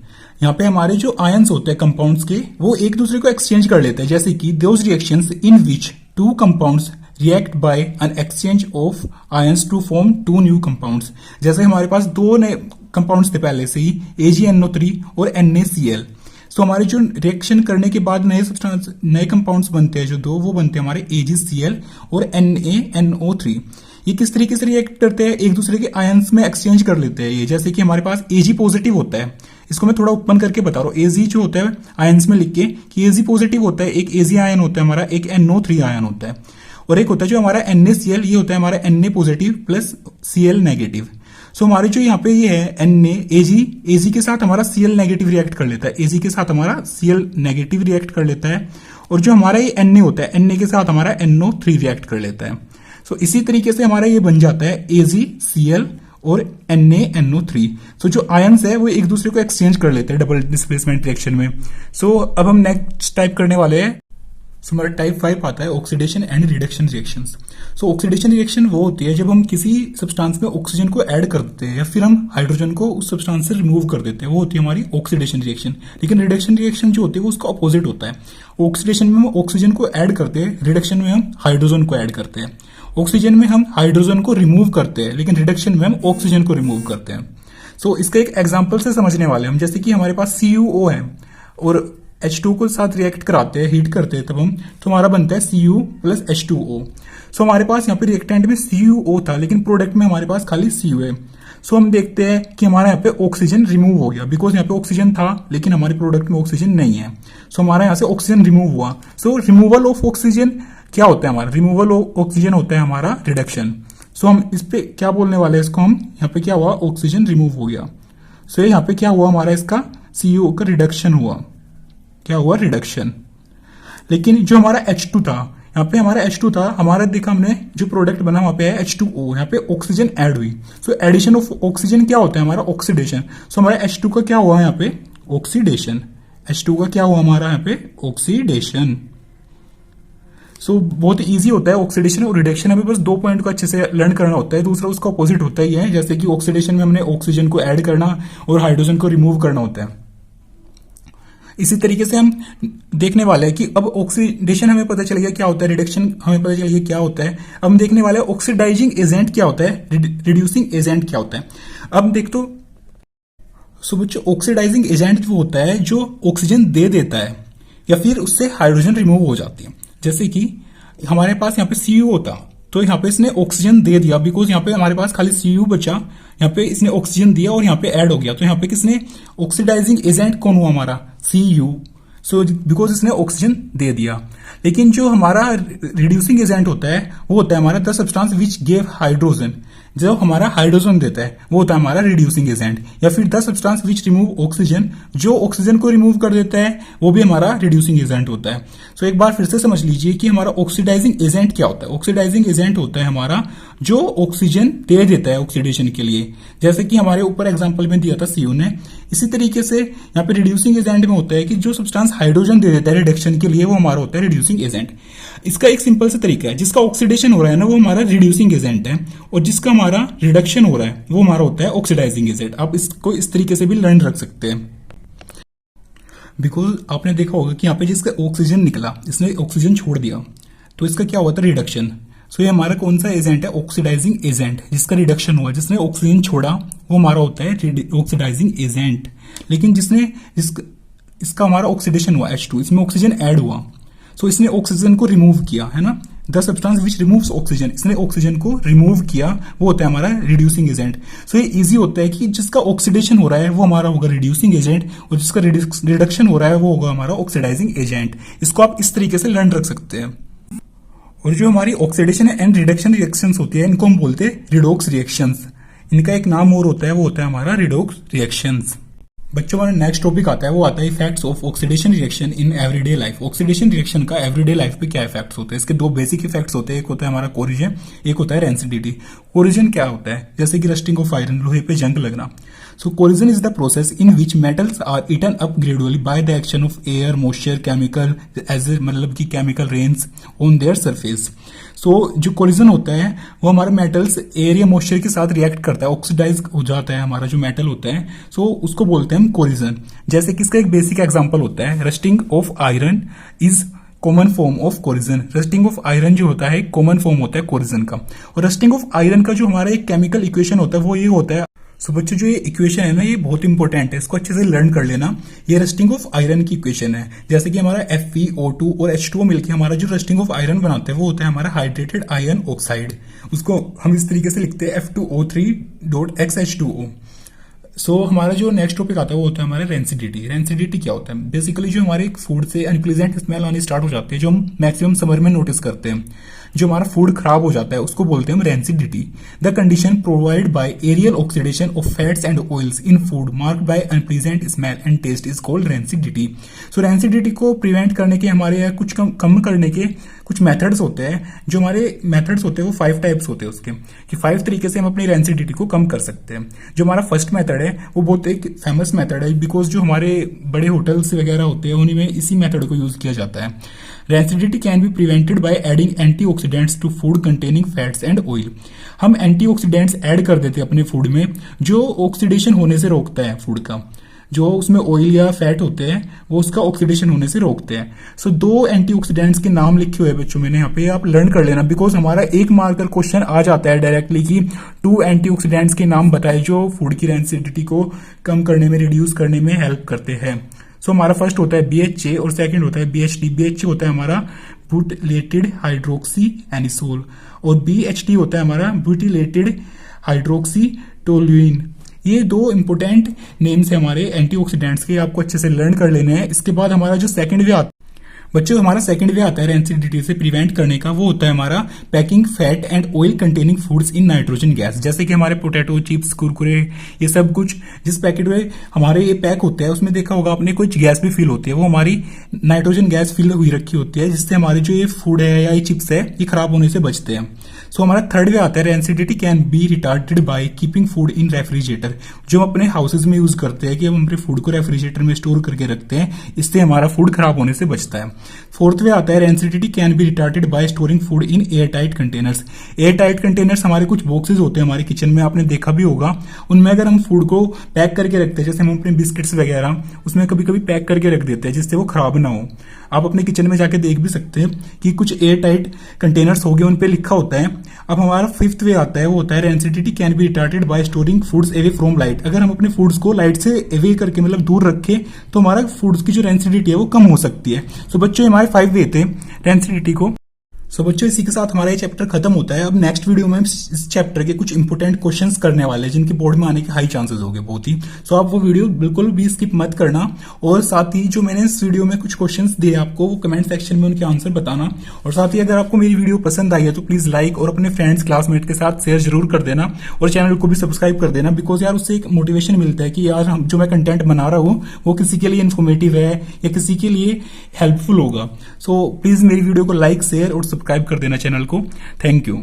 यहाँ पे हमारे जो आयंस होते हैं कंपाउंड्स के वो एक दूसरे को एक्सचेंज कर लेते हैं। जैसे कि those reactions in which 2 compounds react by an exchange of ions to form 2 new compounds. जैसे हमारे पास 2 नए कंपाउंड्स थे पहले से ही, AgNO3 और NaCl। सो हमारे जो रिएक्शन करने के बाद नए कंपाउंड्स बनते हैं जो 2, वो बनते हैं हमारे AgCl और NaNO3। ये किस तरीके से रिएक्ट करते हैं, एक दूसरे के आयंस में एक्सचेंज कर लेते हैं ये। जैसे कि हमारे पास Ag पॉजिटिव होता है, इसको मैं थोड़ा ओपन करके बता रहा हूँ। Ag जो होता है आयंस में लिख के कि Ag पॉजिटिव होता है, एक Ag आयन होता है हमारा, एक NO3 आयन होता है, और एक होता है जो हमारा NaCl, ये होता है हमारा Na positive plus Cl negative. So हमारे जो यहाँ पे ये है Ag के साथ हमारा Cl नेगेटिव रिएक्ट कर लेता है, Ag के साथ हमारा Cl नेगेटिव रिएक्ट कर लेता है, और जो हमारा ये Na होता है, Na के साथ हमारा NO3 रिएक्ट कर लेता है। सो इसी तरीके से हमारा ये बन जाता है AgCl और NaNO3। सो जो आयंस है वो एक दूसरे को एक्सचेंज कर लेते हैं डबल डिस्प्लेसमेंट रिएक्शन में। सो अब हम नेक्स्ट टाइप करने वाले हैं। सो हमारा टाइप 5 आता है oxidation and reduction reactions. So oxidation reaction वो होती है जब हम किसी सब्सटेंस में ऑक्सीजन को ऐड कर देते हैं या फिर हम हाइड्रोजन को उस सब्सटेंस से रिमूव कर देते हैं, वो होती है हमारी ऑक्सीडेशन रिएक्शन। लेकिन रिडक्शन रिएक्शन जो होती है वो उसका अपोजिट होता है। ऑक्सीडेशन में हम ऑक्सीजन को ऐड करते हैं, रिडक्शन में हम हाइड्रोजन को ऐड करते हैं। ऑक्सीजन में हम हाइड्रोजन को रिमूव करते हैं, लेकिन रिडक्शन में हम ऑक्सीजन को रिमूव करते हैं। सो इसका एक एग्जाम्पल से समझने वाले हम, जैसे कि हमारे पास CuO है और H2 को साथ रिएक्ट कराते हैं, हीट करते हैं तब हम, तो हमारा बनता है Cu प्लस H2O। सो हमारे पास यहाँ पे रिएक्टेंट में CuO था, लेकिन प्रोडक्ट में हमारे पास खाली Cu है। सो हम देखते हैं कि हमारा यहाँ पे ऑक्सीजन रिमूव हो गया, बिकॉज यहाँ पे ऑक्सीजन था लेकिन हमारे प्रोडक्ट में ऑक्सीजन नहीं है। सो हमारा यहाँ से ऑक्सीजन रिमूव हुआ। सो रिमूवल ऑफ ऑक्सीजन क्या होता है हमारा? रिमूवल ऑफ ऑक्सीजन होता है हमारा रिडक्शन। सो हम इस पे क्या बोलने वाले हैं इसको, हम यहाँ पे क्या हुआ, ऑक्सीजन रिमूव हो गया। सो यहाँ पे क्या हुआ हमारा, इसका CO का रिडक्शन हुआ। क्या हुआ? रिडक्शन। लेकिन जो हमारा H2 था, यहाँ पे हमारा H2 था, हमारा देखा हमने जो प्रोडक्ट बना वहां पे है H2O, यहाँ पे ऑक्सीजन ऐड हुई। सो एडिशन ऑफ ऑक्सीजन क्या होता है हमारा? ऑक्सीडेशन। सो हमारा H2 का क्या हुआ यहाँ पे? ऑक्सीडेशन। H2 का क्या हुआ हमारा यहाँ पे? ऑक्सीडेशन। सो बहुत इजी होता है ऑक्सीडेशन और रिडक्शन। हमें बस 2 पॉइंट को अच्छे से लर्न करना होता है। दूसरा उसका अपोजिट होता ही है, जैसे कि ऑक्सीडेशन में हमने ऑक्सीजन को ऐड करना और हाइड्रोजन को रिमूव करना होता है। इसी तरीके से हम देखने वाले हैं कि अब ऑक्सीडेशन हमें पता चल गया क्या होता है, रिडक्शन हमें पता चल गया क्या होता है। अब हम देखने वाले हैं ऑक्सीडाइजिंग एजेंट क्या होता है, रिड्यूसिंग एजेंट क्या होता है। अब देख तो बच्चों, ऑक्सीडाइजिंग एजेंट वो होता है जो ऑक्सीजन दे देता है या फिर उससे हाइड्रोजन रिमूव हो जाती है। जैसे कि हमारे पास यहाँ पे CuO था, तो यहाँ पे इसने ऑक्सीजन दे दिया, बिकॉज यहाँ पे हमारे पास खाली Cu बचा, यहाँ पे इसने ऑक्सीजन दिया और यहाँ पे ऐड हो गया। तो यहाँ पे किसने ऑक्सीडाइजिंग एजेंट कौन हुआ हमारा? Cu। सो बिकॉज इसने ऑक्सीजन दे दिया। लेकिन जो हमारा रिड्यूसिंग एजेंट होता है वो होता है हमारा the substance which gave hydrogen. जो हमारा हाइड्रोजन देता है वो होता है हमारा रिड्यूसिंग एजेंट। या फिर the substance which remove oxygen, जो ऑक्सीजन को रिमूव कर देता है वो भी हमारा रिड्यूसिंग एजेंट होता है। सो एक बार फिर से समझ लीजिए कि हमारा ऑक्सीडाइजिंग एजेंट क्या होता है। ऑक्सीडाइजिंग एजेंट होता है हमारा जो ऑक्सीजन दे देता है ऑक्सीडेशन के लिए, जैसे कि हमारे ऊपर एग्जांपल में दिया था Cu ने। इसी तरीके से यहाँ पे रिड्यूसिंग एजेंट में होता है कि जो सब्सटेंस हाइड्रोजन दे देता है रिडक्शन के लिए, वो हमारा होता है रिड्यूसिंग एजेंट। इसका एक सिंपल सा तरीका है, जिसका ऑक्सीडेशन हो रहा है ना वो हमारा रिड्यूसिंग एजेंट है, और जिसका हमारा रिडक्शन हो रहा है वो हमारा होता है ऑक्सीडाइजिंग एजेंट। आप इसको इस तरीके से भी लर्न रख सकते हैं। बिकॉज आपने देखा होगा कि यहाँ पे जिसका ऑक्सीजन निकला, इसने ऑक्सीजन छोड़ दिया, तो इसका क्या हुआ था? रिडक्शन। सो ये हमारा कौन सा एजेंट है? Oxidising agent. जिसका रिडक्शन हुआ, जिसने ऑक्सीजन छोड़ा, वो हमारा होता है ऑक्सीडाइजिंग एजेंट। लेकिन इसका हमारा ऑक्सीडेशन हुआ H2, इसमें ऑक्सीजन ऐड हुआ, सो इसने ऑक्सीजन को रिमूव किया, है ना। The substance which removes oxygen, इसने ऑक्सीजन को रिमूव किया, वो होता है हमारा रिड्यूसिंग एजेंट। सो ये इजी होता है कि जिसका ऑक्सीडेशन हो रहा है वो हमारा होगा रिड्यूसिंग एजेंट, और जिसका रिडक्शन हो रहा है वो होगा हमारा ऑक्सीडाइजिंग एजेंट। इसको आप इस तरीके से लर्न रख सकते हैं। और जो हमारी ऑक्सीडेशन एंड रिडक्शन रिएक्शंस होती है, इनको हम बोलते हैं रिडोक्स रिएक्शंस। इनका एक नाम और होता है, वो होता है हमारा रिडोक्स रिएक्शंस। बच्चों, हमारा नेक्स्ट टॉपिक आता है, वो आता है effects of oxidation reaction in everyday life. Oxidation reaction का एवरीडे लाइफ पे क्या इफेक्ट्स होते हैं? इसके 2 बेसिक इफेक्ट्स होते हैं, एक होता है हमारा कोरिजन, एक होता है रेंसिडिटी। कोरिजन क्या होता है? जैसे कि रस्टिंग ऑफ आयरन, लोहे पे जंग लगना। So corrosion is the process in which metals are eaten up gradually by the action of air, moisture, chemical, as मतलब की chemical rains on their surface. So जो कोलिजन होता है वो हमारे मेटल्स एयर या मॉइस्चर के साथ रिएक्ट करता है, ऑक्सीडाइज हो जाता है हमारा जो मेटल होता है, सो उसको बोलते हैं हम कोलिजन। जैसे कि इसका एक बेसिक एग्जांपल होता है, rusting of iron is common form of corrosion. Rusting of iron जो होता है कॉमन फॉर्म होता है कोरिजन का। और रस्टिंग ऑफ आयरन का जो हमारा एक केमिकल इक्वेशन होता है वो ये होता है। सो बच्चों, जो ये इक्वेशन है ना, ये बहुत इंपॉर्टेंट है, इसको अच्छे से लर्न कर लेना। ये रस्टिंग ऑफ आयरन की इक्वेशन है। जैसे कि हमारा FeO2 और H2O मिलकर हमारा जो रस्टिंग ऑफ आयरन बनाते हैं वो होता है हमारा हाइड्रेटेड आयरन ऑक्साइड। उसको हम इस तरीके से लिखते हैं F2O3.XH2O। सो हमारा जो नेक्स्ट टॉपिक आता है वो होता है हमारा रेंसिडिटी। रेंसिडिटी क्या होता है? बेसिकली जो हमारे फूड से अनप्लीजेंट स्मेल आनी स्टार्ट हो जाती है, जो हम मैक्सिमम समर में नोटिस करते हैं, जो हमारा फूड खराब हो जाता है, उसको बोलते हैं हम rancidity. The condition provide by aerial oxidation of fats and oils in food marked by unpleasant smell and taste is called rancidity. So rancidity को प्रिवेंट करने के हमारे या कुछ कम करने के कुछ मेथड्स होते हैं। जो हमारे मेथड्स होते हैं वो 5 टाइप्स होते हैं उसके, कि 5 तरीके से हम अपनी रेंसिडिटी को कम कर सकते हैं। जो हमारा फर्स्ट मेथड है वो बहुत एक फेमस मेथड है, बिकॉज जो हमारे बड़े होटल्स वगैरह होते हैं उन्हीं में इसी मेथड को यूज किया जाता है। Rancidity can be prevented by adding antioxidants to food containing fats and oil. हम एंटीऑक्सीडेंट्स ऐड कर देते हैं अपने फूड में जो ऑक्सीडेशन होने से रोकता है फूड का, जो उसमें ऑयल या फैट होते हैं वो उसका ऑक्सीडेशन होने से रोकते हैं। सो 2 एंटीऑक्सीडेंट्स के नाम लिखे हुए बच्चों मैंने यहाँ पे, आप लर्न कर लेना, बिकॉज हमारा 1 मार्कर क्वेश्चन आ जाता है डायरेक्टली कि 2 एंटीऑक्सीडेंट्स के नाम बताए जो फूड की रेंसिडिटी को कम करने में, रिड्यूस करने में हेल्प करते हैं। सो हमारा फर्स्ट होता है BHA और सेकंड होता है BHT। BHA होता है हमारा बुटिलेटेड हाइड्रोक्सी एनिसोल और BHT होता है हमारा बुटिलेटेड हाइड्रोक्सी टोलुइन। ये 2 इंपोर्टेंट नेम्स है हमारे एंटीऑक्सीडेंट्स के, आपको अच्छे से लर्न कर लेने हैं। इसके बाद हमारा जो सेकंड वे आता है बच्चों, हमारा सेकंड वे आता है रेंसिडिटी से प्रिवेंट करने का, वो होता है हमारा packing fat and oil containing foods in nitrogen gas. जैसे कि हमारे पोटैटो चिप्स, कुरकुरे, ये सब कुछ जिस पैकेट में हमारे ये पैक होते हैं उसमें देखा होगा आपने कुछ गैस भी फिल होती है, वो हमारी नाइट्रोजन गैस फिल हुई रखी होती है, जिससे हमारे जो ये फूड है या ये चिप्स है ये खराब होने से बचते हैं। सो हमारा थर्ड वे आता है rancidity can B retarded by keeping food in refrigerator. जो हम अपने हाउसेज में यूज करते हैं कि हम अपने फूड को रेफ्रिजरेटर में स्टोर करके रखते हैं, इससे हमारा फूड खराब होने से बचता है। फोर्थ वे आता है rancidity can B retarded bye storing food in air tight containers. Air tight containers हमारे कुछ बॉक्सेस होते हैं हमारे किचन में, आपने देखा भी होगा, उनमें अगर हम फूड को पैक करके रखते हैं, जैसे हम अपने बिस्किट्स वगैरह उसमें कभी कभी पैक करके रख देते हैं जिससे वो खराब ना हो। आप अपने किचन में जाके देख भी सकते हैं कि कुछ एयर टाइट कंटेनर्स हो गए, उन पे लिखा होता है। अब हमारा फिफ्थ वे आता है, वो होता है rancidity can B retarded bye storing foods away from light. अगर हम अपने फूड्स को लाइट से अवे करके मतलब दूर रखें तो हमारा फूड्स की जो रेंसिडिटी है वो कम हो सकती है। सो बच्चों हमारे 5 वे थे रेंसिडिटी को। सो बच्चों इसी के साथ हमारा ये चैप्टर खत्म होता है। अब नेक्स्ट वीडियो में हम इस चैप्टर के कुछ इंपोर्टेंट क्वेश्चंस करने वाले हैं जिनके बोर्ड में आने के हाई चांसेस हो गए बहुत ही। सो आप वो वीडियो बिल्कुल भी स्किप मत करना, और साथ ही जो मैंने इस वीडियो में कुछ क्वेश्चंस दिए आपको वो कमेंट सेक्शन में उनके आंसर बताना। और साथ ही अगर आपको मेरी वीडियो पसंद आई है तो प्लीज लाइक और अपने फ्रेंड्स क्लासमेट के साथ शेयर जरूर कर देना, और चैनल को भी सब्सक्राइब कर देना, बिकॉज यार उससे एक मोटिवेशन मिलता है कि यार हम जो मैं कंटेंट बना रहा हूँ वो किसी के लिए इन्फॉर्मेटिव है या किसी के लिए हेल्पफुल होगा। सो प्लीज मेरी वीडियो को लाइक, शेयर और सब्सक्राइब कर देना चैनल को। Thank you.